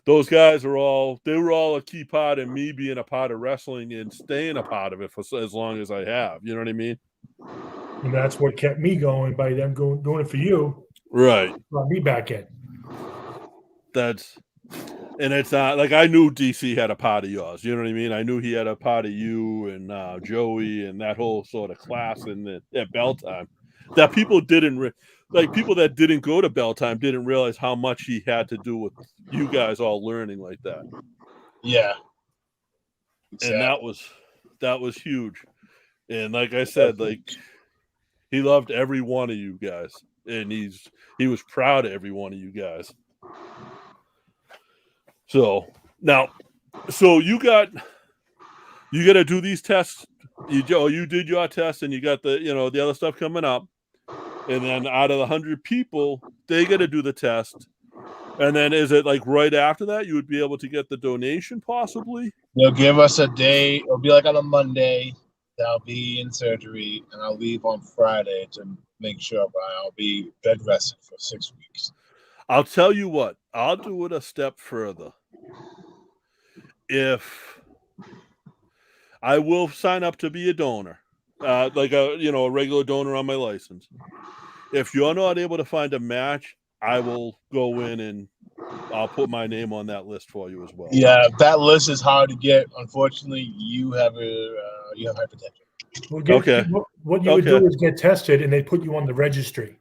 those guys were all a key part in me being a part of wrestling and staying a part of it for as long as I have. You know what I mean? And that's what kept me going by them doing it for you. Right. Brought me back in. And it's not like I knew DC had a part of yours. You know what I mean? I knew he had a part of you and Joey and that whole sort of class at Bell Time that people didn't people that didn't go to Bell Time didn't realize how much he had to do with you guys all learning like that. Yeah. Exactly. And that was huge. And like I said, like he loved every one of you guys. And he was proud of every one of you guys. So you got to do these tests. You did your test and you got the other stuff coming up. And then out of the 100 people, they got to do the test. And then is it like right after that you would be able to get the donation possibly? They'll give us a day. It'll be like on a Monday. I'll be in surgery and I'll leave on Friday to make sure I'll be bed rested for 6 weeks. I'll tell you what, I'll do it a step further. If I will sign up to be a donor, like a regular donor on my license. If you're not able to find a match, I will go in and I'll put my name on that list for you as well. Yeah, that list is hard to get. Unfortunately, you have hypertension. What you would do is get tested, and they put you on the registry.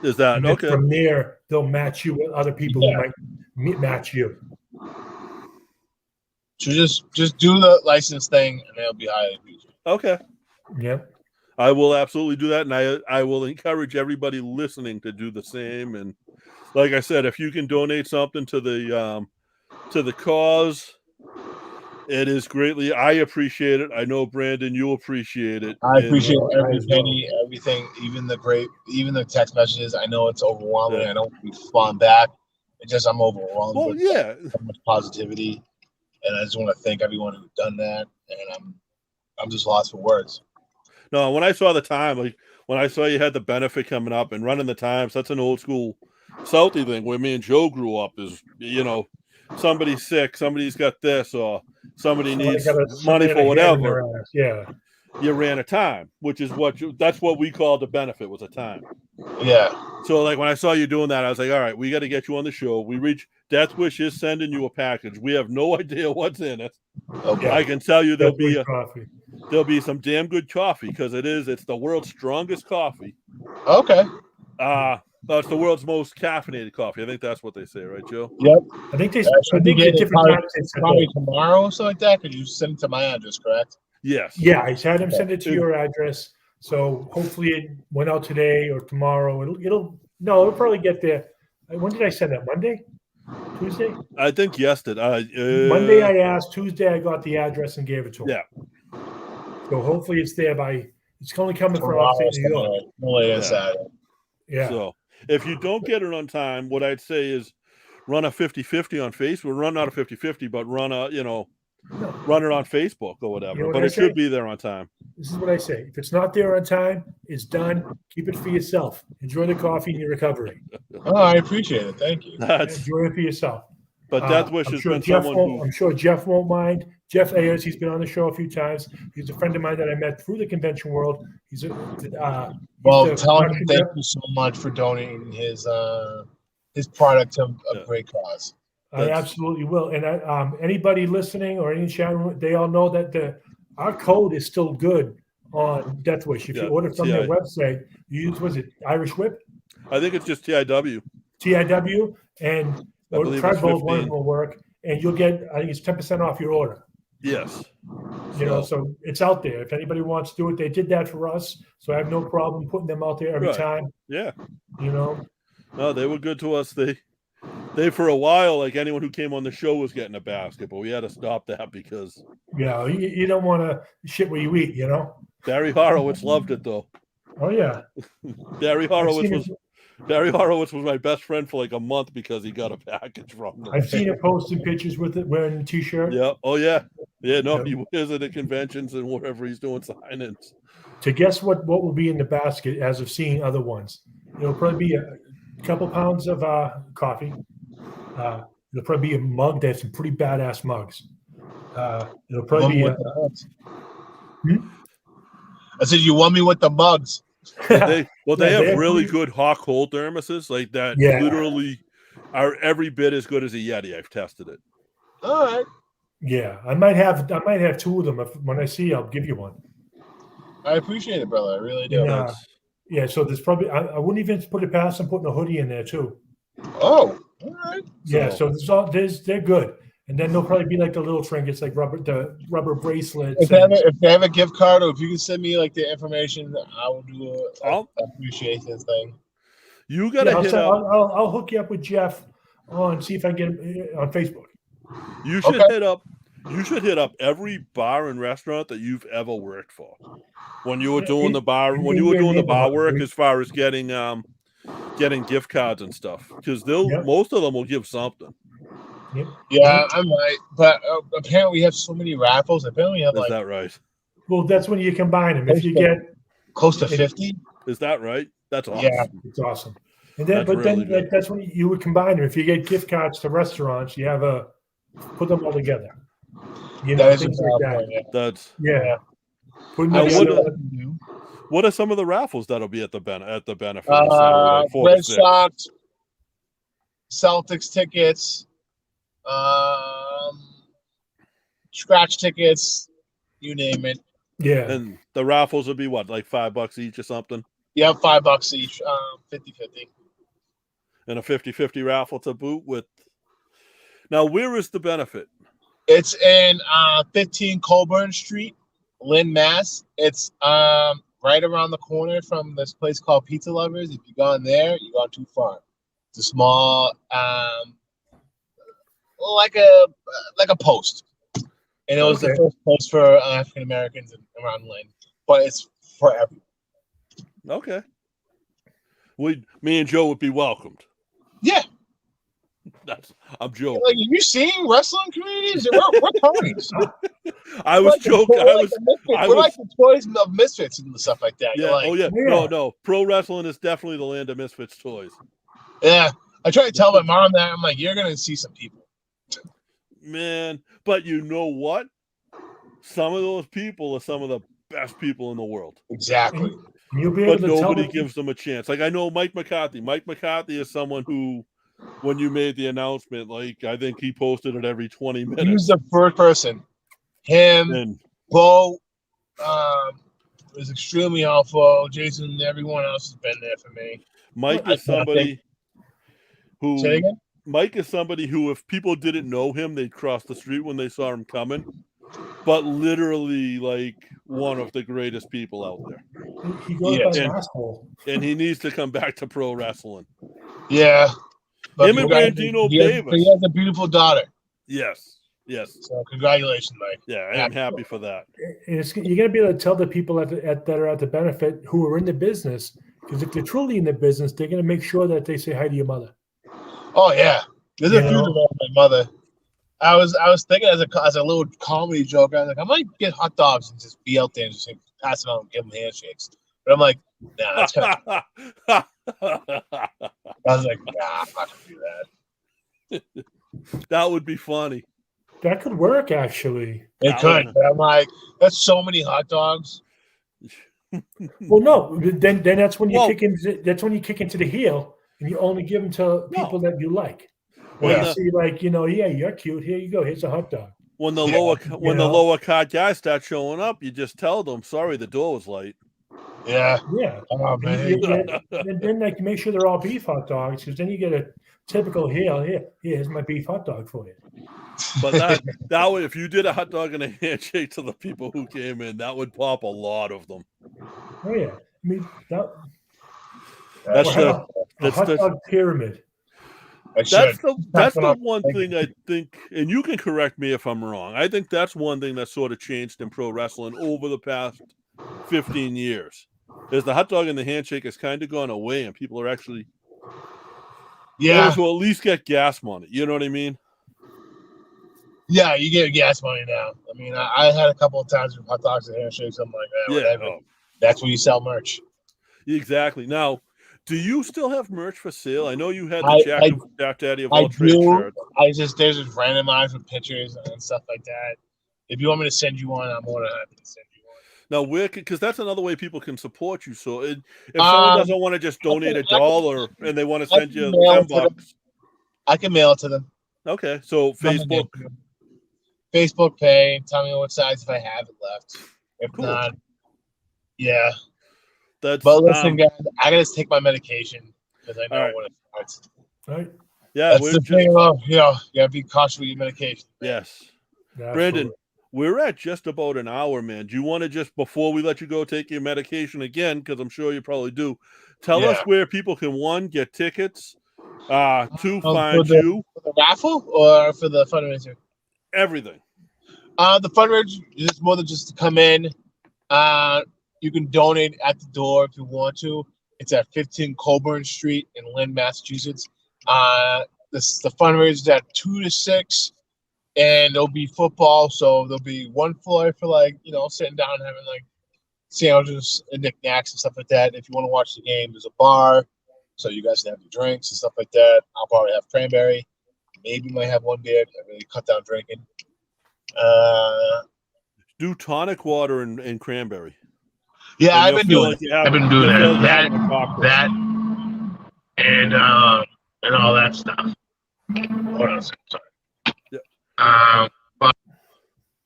Is that okay? From there, they'll match you with other people who might match you. So just do the license thing, and they'll be highly appreciated. Okay. Yep. I will absolutely do that, and I will encourage everybody listening to do the same. And like I said, if you can donate something to the cause, it is greatly. I appreciate it. I know Brandon, you appreciate it. I appreciate every penny, everything, even the text messages. I know it's overwhelming. Yeah. I don't respond back. It's just I'm overwhelmed. Well, yeah, so much positivity, and I just want to thank everyone who's done that. And I'm just lost for words. No, when I saw the time, like when I saw you had the benefit coming up and running the times, that's an old school Southie thing where me and Joe grew up is, somebody's sick, somebody's got this, or somebody needs money for whatever. Yeah. You ran a time, which is that's what we called the benefit, was a time. Yeah. So like when I saw you doing that, I was like, all right, we got to get you on the show. We reach Death Wish is sending you a package. We have no idea what's in it. Okay. I can tell you there'll be some damn good coffee because it's the world's strongest coffee. Okay. It's the world's most caffeinated coffee. I think that's what they say, right, Joe? Yep. I think get different probably tomorrow or something like that. Because you send it to my address, correct? Yes. Yeah, I had him send it to your address. So hopefully it went out today or tomorrow. It'll probably get there. When did I send that? Monday? Tuesday? I think yesterday. Monday I asked. Tuesday I got the address and gave it to him. Yeah. So hopefully it's there by. It's only coming from Tomorrow, upstate New York. no later than Yeah. Saturday. Yeah. So if you don't get it on time, what I'd say is run a 50-50 on Facebook. Run not a 50-50, but run a run it on Facebook or whatever. You know what but I it should say? be there on time. This is what I say. If it's not there on time, it's done. Keep it for yourself. Enjoy the coffee and your recovery. Oh, I appreciate it. Thank you. That's Enjoy it for yourself. but Death Wish I'm has sure been Jeff someone won't, who I'm sure Jeff won't mind. Jeff Ayers, he's been on the show a few times. He's a friend of mine that I met through the convention world. He's Well, tell him thank you so much for donating his product to a great cause. I absolutely will. And anybody listening or any chat room, they all know that our code is still good on Death Wish. If you order from their website, you use, was it Irish Whip? I think it's just TIW. TIW and or Tribold one will work, and you'll get, I think it's 10% off your order. Yes. You know, so it's out there. If anybody wants to do it, they did that for us. So I have no problem putting them out there every time. Yeah. You know? No, they were good to us. They for a while, like anyone who came on the show was getting a basket, but we had to stop that because you don't want to shit where you eat, you know? Barry Horowitz loved it though. Oh yeah. Barry Horowitz was my best friend for like a month because he got a package from them. I've seen him posting pictures with it wearing a t-shirt. Yeah. Oh yeah. Yeah, no, he wears it at conventions and wherever he's doing signings. To guess what will be in the basket as of seeing other ones. It'll probably be a couple pounds of coffee. It'll probably be a mug. They have some pretty badass mugs. It'll probably be I said, you won me with the mugs. They have really good hot cold thermoses like that. Literally are every bit as good as a Yeti. I've tested it. All right. Yeah, I might have two of them. When I see you, I'll give you one. I appreciate it, brother. I really do. And, so there's probably I wouldn't even put it past them putting a hoodie in there too. Oh, all right. Yeah, so they're good. And then there'll probably be like the little trinkets, like rubber bracelets. If they have a gift card, or if you can send me like the information, I will do an appreciation thing. You gotta hit up. I'll hook you up with Jeff see if I can get him on Facebook. You should hit up. You should hit up every bar and restaurant that you've ever worked for. When you were doing the bar work, as far as getting gift cards and stuff, because most of them will give something. Yeah, I might, but apparently we have so many raffles. Apparently we have Is that right? Well, that's when you combine them. If you get close to 50, is that right? That's awesome. Yeah, it's awesome. And then, that's when you would combine them. If you get gift cards to restaurants, you have put them all together. You know, things like that. That's What are some of the raffles that'll be at the benefit? Red Sox, Celtics tickets, scratch tickets, you name it. Yeah. And the raffles would be what, like $5 each or something? Yeah, $5 each, 50-50. And a 50-50 raffle to boot with. Now, where is the benefit? It's in 15 Colburn Street, Lynn, Mass. It's right around the corner from this place called Pizza Lovers. If you've gone there, you've gone too far. It's a small, like a post. And it was the first post for African Americans around Lynn. But it's for everyone. Okay. Me and Joe would be welcomed. Yeah. I'm joking. Like, have you seen wrestling communities? We're Tonys. I was joking. We're like the toys of misfits and stuff like that. Yeah. Like, oh yeah. No. Pro wrestling is definitely the land of misfits toys. Yeah. I try to tell my mom that. I'm like, you're gonna see some people. Man, but you know what? Some of those people are some of the best people in the world. Exactly. But nobody gives them a chance. Like I know Mike McCarthy. Mike McCarthy is someone who, when you made the announcement, like I think he posted it every 20 minutes. He was the first person. Him, and Bo was extremely helpful. Jason, everyone else has been there for me. Mike is somebody who, if people didn't know him, they'd cross the street when they saw him coming. but literally like one of the greatest people out there. He goes by an asshole. And he needs to come back to pro wrestling. Yeah. But him and Brandino Davis. He has a beautiful daughter. Yes. So congratulations, Mike. Yeah, I am happy for that. And you're going to be able to tell the people that are at the benefit who are in the business, because if they're truly in the business, they're going to make sure that they say hi to your mother. Oh yeah, there's a few about my mother. I was thinking as a little comedy joke, I was like, I might get hot dogs and just be out there and just pass them out and give them handshakes. But I'm like, nah, that's kind of. I was like, nah, I'm not gonna do that. That would be funny. That could work, actually. It could. But I'm like, that's so many hot dogs. Well, no. Then that's when you kick into. That's when you kick into the heel, and you only give them to people that you like. When you see, like, yeah, you're cute. Here you go. Here's a hot dog. When the lower card guys start showing up, you just tell them, "Sorry, the door was late." Yeah. Oh, man. And then like make sure they're all beef hot dogs, because then you get a typical heel. Here's my beef hot dog for you. But that would, if you did a hot dog and a handshake to the people who came in, that would pop a lot of them. Oh yeah, I mean that's a hot dog pyramid. That's the one thing I think, and you can correct me if I'm wrong. I think that's one thing that sort of changed in pro wrestling over the past 15 years. Is the hot dog and the handshake has kind of gone away, and people are actually able to at least get gas money. You know what I mean? Yeah, you get gas money now. I mean, I had a couple of times with hot dogs and handshakes. I'm like, whatever. That's when you sell merch. Exactly. Now, do you still have merch for sale? I know you had the Jack Daddy of all trades shirt. There's just randomized with pictures and stuff like that. If you want me to send you one, I'm more than happy to send you one. Now, because that's another way people can support you. So if someone doesn't want to just donate $1 and they want to send you $10, I can mail it to them. Okay, so Facebook Pay. Tell me what size if I have it left. If not, yeah. But listen, guys, I gotta take my medication because I know when it starts. Right. Yeah, that's the thing. You gotta be cautious with your medication. Yes, Brandon, we're at just about an hour, man. Do you want to just, before we let you go, take your medication again? Because I'm sure you probably do. Tell us where people can, get tickets, 2, find you. For the raffle or for the fundraiser? Everything. The fundraiser is more than just to come in. You can donate at the door if you want to. It's at 15 Colburn Street in Lynn, Massachusetts. The fundraiser is at 2 to 6, and there'll be football. So there'll be one floor for sitting down and having sandwiches and knickknacks and stuff like that. If you want to watch the game, there's a bar, so you guys can have your drinks and stuff like that. I'll probably have cranberry. Maybe might have one beer. I really cut down drinking. Do tonic water and cranberry. Yeah, I've been doing that, and all that stuff. What else? Sorry.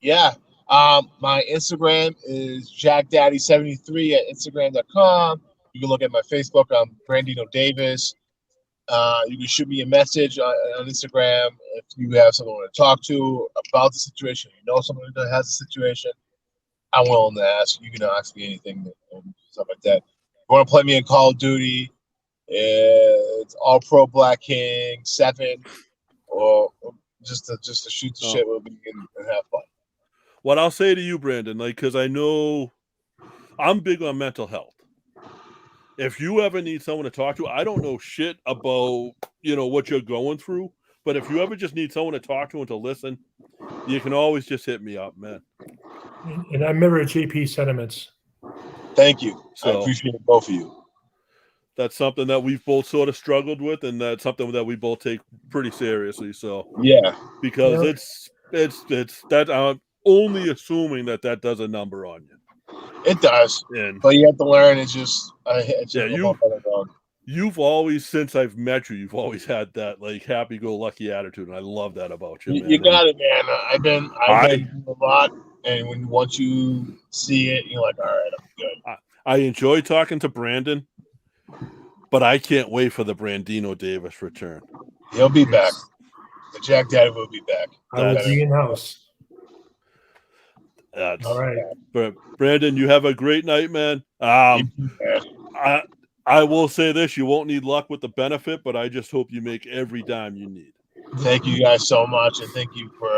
Yeah. My Instagram is jackdaddy73 at instagram.com. You can look at my Facebook. I'm Brandino Davis. You can shoot me a message on Instagram if you have someone to talk to about the situation. You know someone that has a situation, I'm willing to ask. You can ask me anything and stuff like that. If you want to play me in Call of Duty, it's All Pro Black King 7, or just to shoot the shit with me and have fun. What I'll say to you, Brandon, because I know I'm big on mental health. If you ever need someone to talk to, I don't know shit about, what you're going through, but if you ever just need someone to talk to and to listen, you can always just hit me up, man. And I mirror JP sentiments. Thank you. I appreciate both of you. That's something that we've both sort of struggled with, and that's something that we both take pretty seriously. So yeah, because it's that I'm only assuming that does a number on you. It does, but you have to learn. You've always, since I've met you, you've always had that happy-go-lucky attitude, and I love that about you. Man. You got it, man. I've been a lot, and once you see it, you're like, all right, I'm good. I enjoy talking to Brandon, but I can't wait for the Brandino Davis return. He'll be back. The Jack Daddy will be back. I will be in house. That's All right. But Brandon, you have a great night, man. I will say this: you won't need luck with the benefit, but I just hope you make every dime you need. Thank you guys so much, and thank you for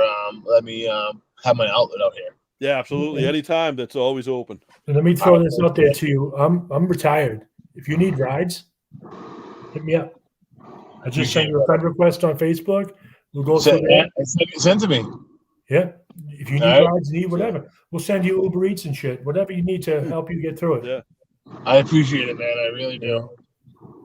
letting me have my outlet out here. Yeah, absolutely. Anytime, that's always open. And let me throw this out there to you. I'm retired. If you need rides, hit me up. I just sent you a friend request on Facebook. We'll go through that. Send to me. Yeah. If you need rides, need whatever, we'll send you Uber Eats and shit. Whatever you need to help you get through it. Yeah. I appreciate it, man. I really do.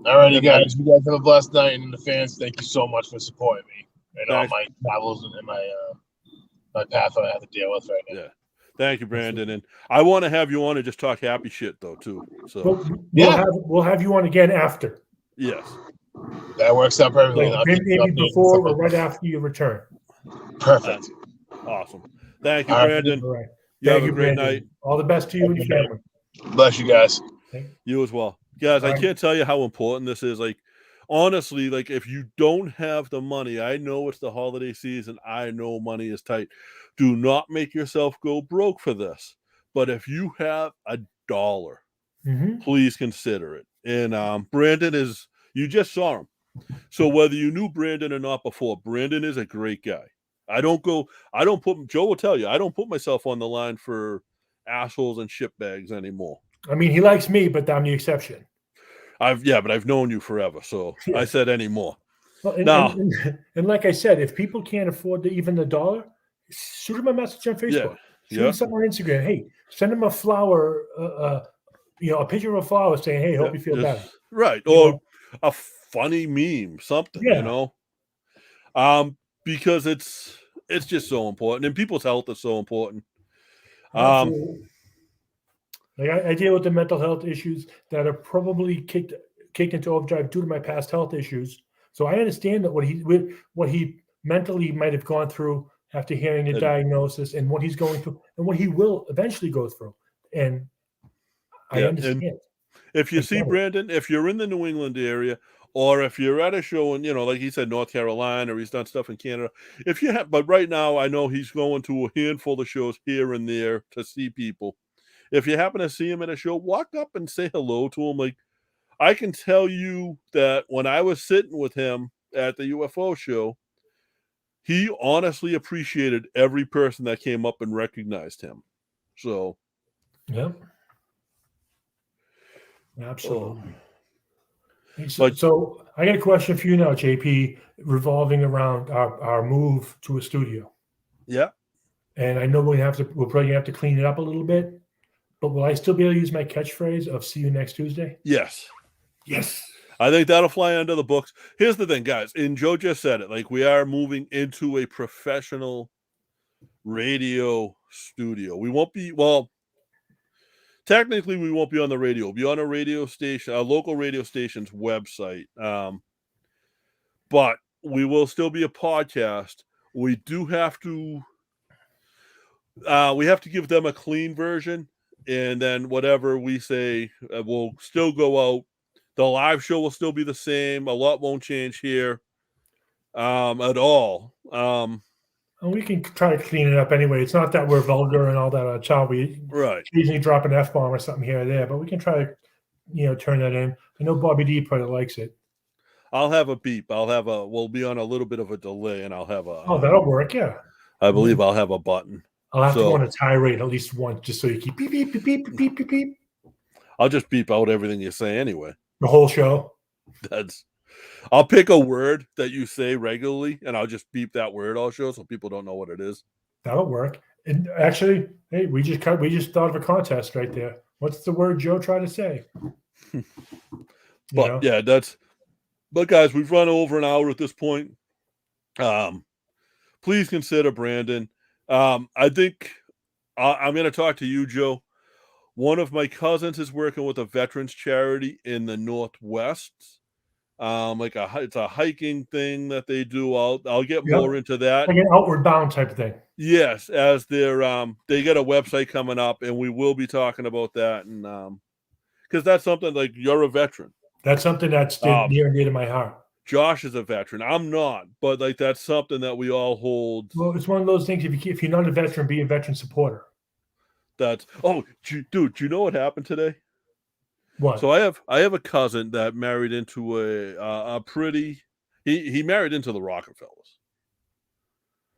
All righty, guys. You guys have a blessed night, and the fans, thank you so much for supporting me and all my travels and my path I have to deal with right now. Yeah. Thank you, Brandon. And I want to have you on and just talk happy shit though, too. So we'll have you on again after. Yes. That works out perfectly. So maybe before or right after you return. Perfect. Awesome. Thank you, Brandon. All right. You have a great night. All the best to you and your family. Bless you guys. You as well. Guys, I can't tell you how important this is. Like, honestly, like if you don't have the money, I know it's the holiday season. I know money is tight. Do not make yourself go broke for this. But if you have $1, please consider it. And Brandon is, you just saw him. So whether you knew Brandon or not before, Brandon is a great guy. Joe will tell you, I don't put myself on the line for assholes and shitbags anymore. I mean, he likes me, but I'm the exception. But I've known you forever, so I said anymore. Well, and like I said, if people can't afford even the $1, shoot him a message on Facebook. Shoot him something on Instagram. Hey, send him a flower, a picture of a flower saying, "Hey, hope you feel better." Right, or a funny meme, something, because it's just so important, and people's health is so important. Like I deal with the mental health issues that are probably kicked into overdrive due to my past health issues. So I understand that what he mentally might have gone through after hearing the diagnosis, and what he's going through, and what he will eventually go through. And I understand. And if you see Brandon, if you're in the New England area, or if you're at a show in, like he said, North Carolina, or he's done stuff in Canada, but right now I know he's going to a handful of shows here and there to see people. If you happen to see him at a show, walk up and say hello to him. Like, I can tell you that when I was sitting with him at the UFO show, he honestly appreciated every person that came up and recognized him. So, yeah, absolutely. So I got a question for you now, JP, revolving around our move to a studio. Yeah. And I know we'll probably have to clean it up a little bit. But will I still be able to use my catchphrase of "see you next Tuesday"? Yes. Yes. I think that'll fly under the books. Here's the thing, guys. And Joe just said it. Like, we are moving into a professional radio studio. We won't be, technically we won't be on the radio. We'll be on a radio station, a local radio station's website. But we will still be a podcast. We do have to, give them a clean version. And then whatever we say will still go out. The live show will still be the same. A lot won't change here at all. And we can try to clean it up anyway. It's not that we're vulgar and all that on child. We occasionally drop an F-bomb or something here or there, but we can try to, turn that in. I know Bobby D probably likes it. I'll have a beep. We'll be on a little bit of a delay, and I'll have a. Oh, that'll work. Yeah. I believe I'll have a button. I'll have to go on a tirade at least once, just so you keep beep, beep, beep, beep, beep, beep, beep. I'll just beep out everything you say anyway. The whole show. I'll pick a word that you say regularly, and I'll just beep that word all show so people don't know what it is. That'll work. And actually, hey, we just thought of a contest right there. What's the word Joe tried to say? But guys, we've run over an hour at this point. Please consider Brandon. I think I'm going to talk to you, Joe. One of my cousins is working with a veterans charity in the Northwest. It's a hiking thing that they do. I'll get more into that. Like an outward bound type of thing. Yes, as they're they get a website coming up, and we will be talking about that. And because that's something, like, you're a veteran. That's something that's near and dear to my heart. Josh is a veteran. I'm not, but that's something that we all hold. Well, it's one of those things. If you're not a veteran, be a veteran supporter. That's dude. Do you know what happened today? What? So I have a cousin that married into a pretty. He married into the Rockefellers.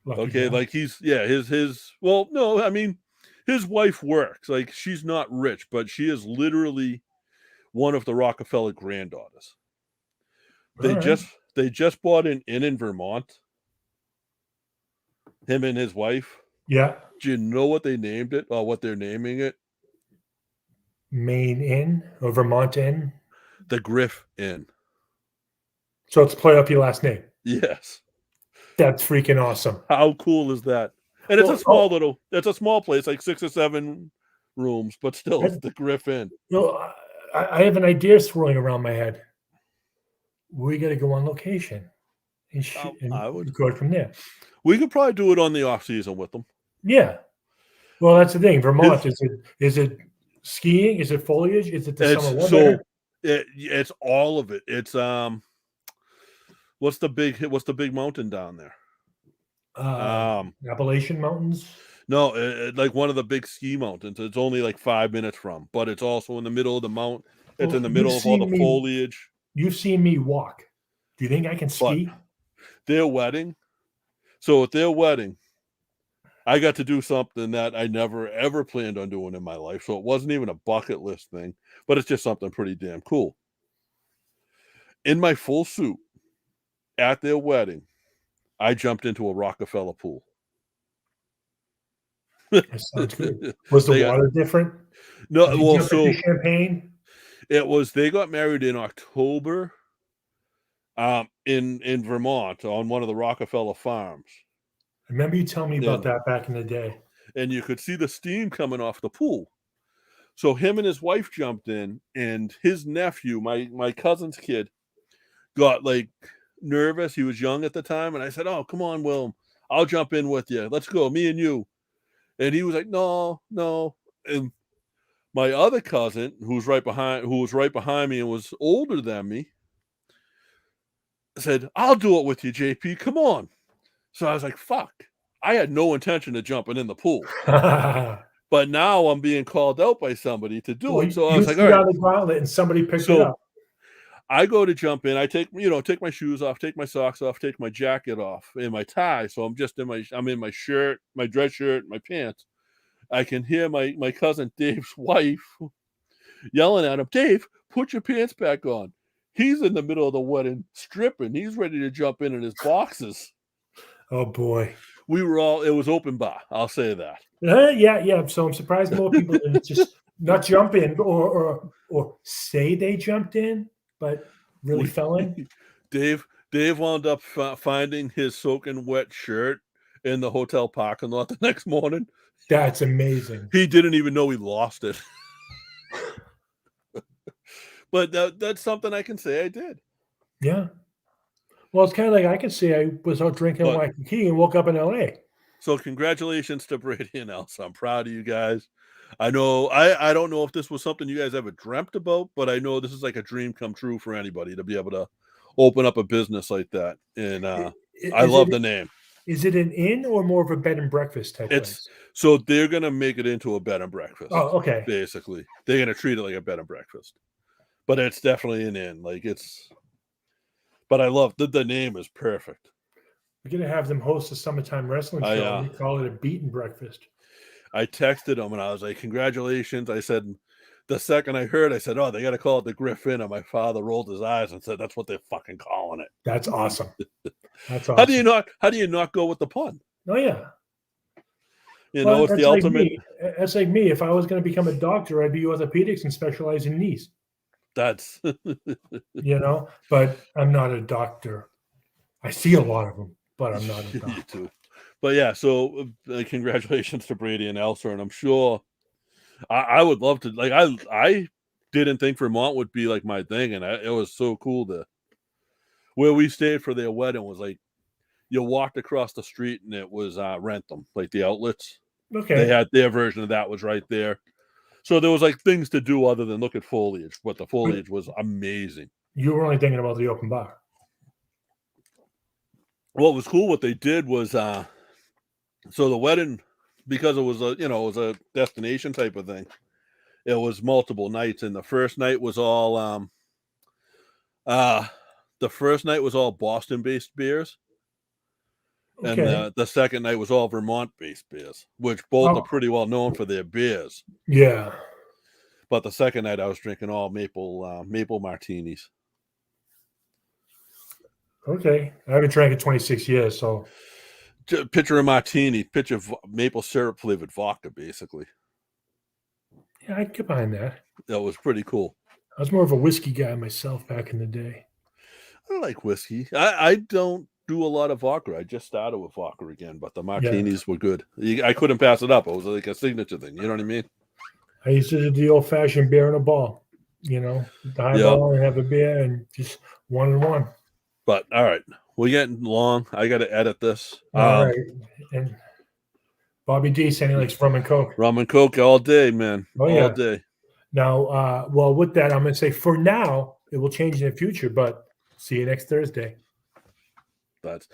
Lucky Okay, guy. like his. Well, no, I mean, his wife works. Like she's not rich, but she is literally one of the Rockefeller granddaughters. All right. They just bought an inn in Vermont. Him and his wife. Yeah. Do you know what they named it or what they're naming it? Maine Inn or Vermont Inn. The Griff Inn. So it's play up your last name. Yes. That's freaking awesome. How cool is that? And it's Well, a small it's a small place, like 6 or 7 rooms, but still, it's the Griff Inn. No, I have an idea swirling around my head. We got to go on location and I would. record from there. We could probably do it on the off season with them. Yeah. Well, that's the thing. Vermont, is it skiing? Is it foliage? Is it the summer weather? It's all of it. It's what's the big mountain down there? Appalachian Mountains. No, like one of the big ski mountains. It's only like 5 minutes from, but it's also in the middle of the mountain. It's in the middle of all the foliage. You've seen me walk. Do you think I can ski? But their wedding. So at their wedding, I got to do something that I never ever planned on doing in my life. So it wasn't even a bucket list thing, but it's just something pretty damn cool. In my full suit at their wedding, I jumped into a Rockefeller pool. That sounds good. Was the water different? No, well, so champagne. It was. They got married in October, in Vermont on one of the Rockefeller farms. I remember you telling me about that back in the day. And you could see the steam coming off the pool. So him and his wife jumped in, and his nephew, my cousin's kid, got like nervous. He was young at the time, and I said, "Oh, come on, Will, I'll jump in with you. Let's go, me and you." And he was like, "No." And my other cousin, who was right behind me and was older than me, said, "I'll do it with you, JP. Come on." So I was like, "Fuck." I had no intention of jumping in the pool. But now I'm being called out by somebody to do it. So I was like, all right. The gauntlet and somebody picked it up. I go to jump in. I take my shoes off, take my socks off, take my jacket off and my tie. So I'm in my shirt, my dress shirt, my pants. I can hear my cousin Dave's wife yelling at him, "Dave, put your pants back on." He's in the middle of the wedding, stripping. He's ready to jump in his boxes. Oh boy. It was open bar. I'll say that. Yeah. So I'm surprised more people didn't just not jump in or say they jumped in, but really fell in. Dave wound up finding his soaking wet shirt in the hotel parking lot the next morning. That's amazing. He didn't even know he lost it. But that's something I can say I did. Yeah. Well, it's kind of like I can say I was out drinking Waikiki and woke up in L.A. So congratulations to Brady and Elsa. I'm proud of you guys. I know I don't know if this was something you guys ever dreamt about, but I know this is like a dream come true for anybody to be able to open up a business like that. And I love the name. Is it an inn or more of a bed and breakfast type place? So they're going to make it into a bed and breakfast. Oh, okay. Basically. They're going to treat it like a bed and breakfast. But it's definitely an inn. But I love the name is perfect. We're going to have them host a summertime wrestling show. We call it a beat and breakfast. I texted them and I was like, "Congratulations." I said, the second I heard, I said, "Oh, they got to call it the Griffin." And my father rolled his eyes and said, "That's what they're fucking calling it." That's awesome. That's awesome. How do you not go with the pun? Oh, yeah. It's the ultimate. That's like me. If I was going to become a doctor, I'd be orthopedics and specialize in knees. That's but I'm not a doctor. I see a lot of them, but I'm not a doctor. You too. But yeah, so congratulations to Brady and Elsa, and I'm sure I would love to. Like I didn't think Vermont would be like my thing, and it was so cool where we stayed for their wedding was like you walked across the street and it was Rentham, like the outlets. Okay, they had their version of that was right there. So there was like things to do other than look at foliage, but the foliage was amazing. You were only thinking about the open bar. What was cool, what they did was, so the wedding because it was a destination type of thing. It was multiple nights, and the first night was all Boston-based beers, and Okay. the second night was all Vermont-based beers, which both Oh. are pretty well known for their beers. Yeah. But the second night, I was drinking all maple martinis. Okay. I haven't drank in 26 years, so. Pitcher of martini, pitcher of maple syrup flavored vodka, basically. Yeah, I'd get behind that. That was pretty cool. I was more of a whiskey guy myself back in the day. I like whiskey. I don't do a lot of vodka. I just started with vodka again, but the martinis were good. I couldn't pass it up. It was like a signature thing. You know what I mean? I used to do the old-fashioned beer and a ball. The highball and have a beer and just 1 and 1. But all right, we're getting long. I got to edit this. All right. And Bobby D saying he likes rum and coke. Rum and coke all day, man. Oh, yeah. All day. Now, well, with that, I'm going to say for now, it will change in the future, but see you next Thursday. That's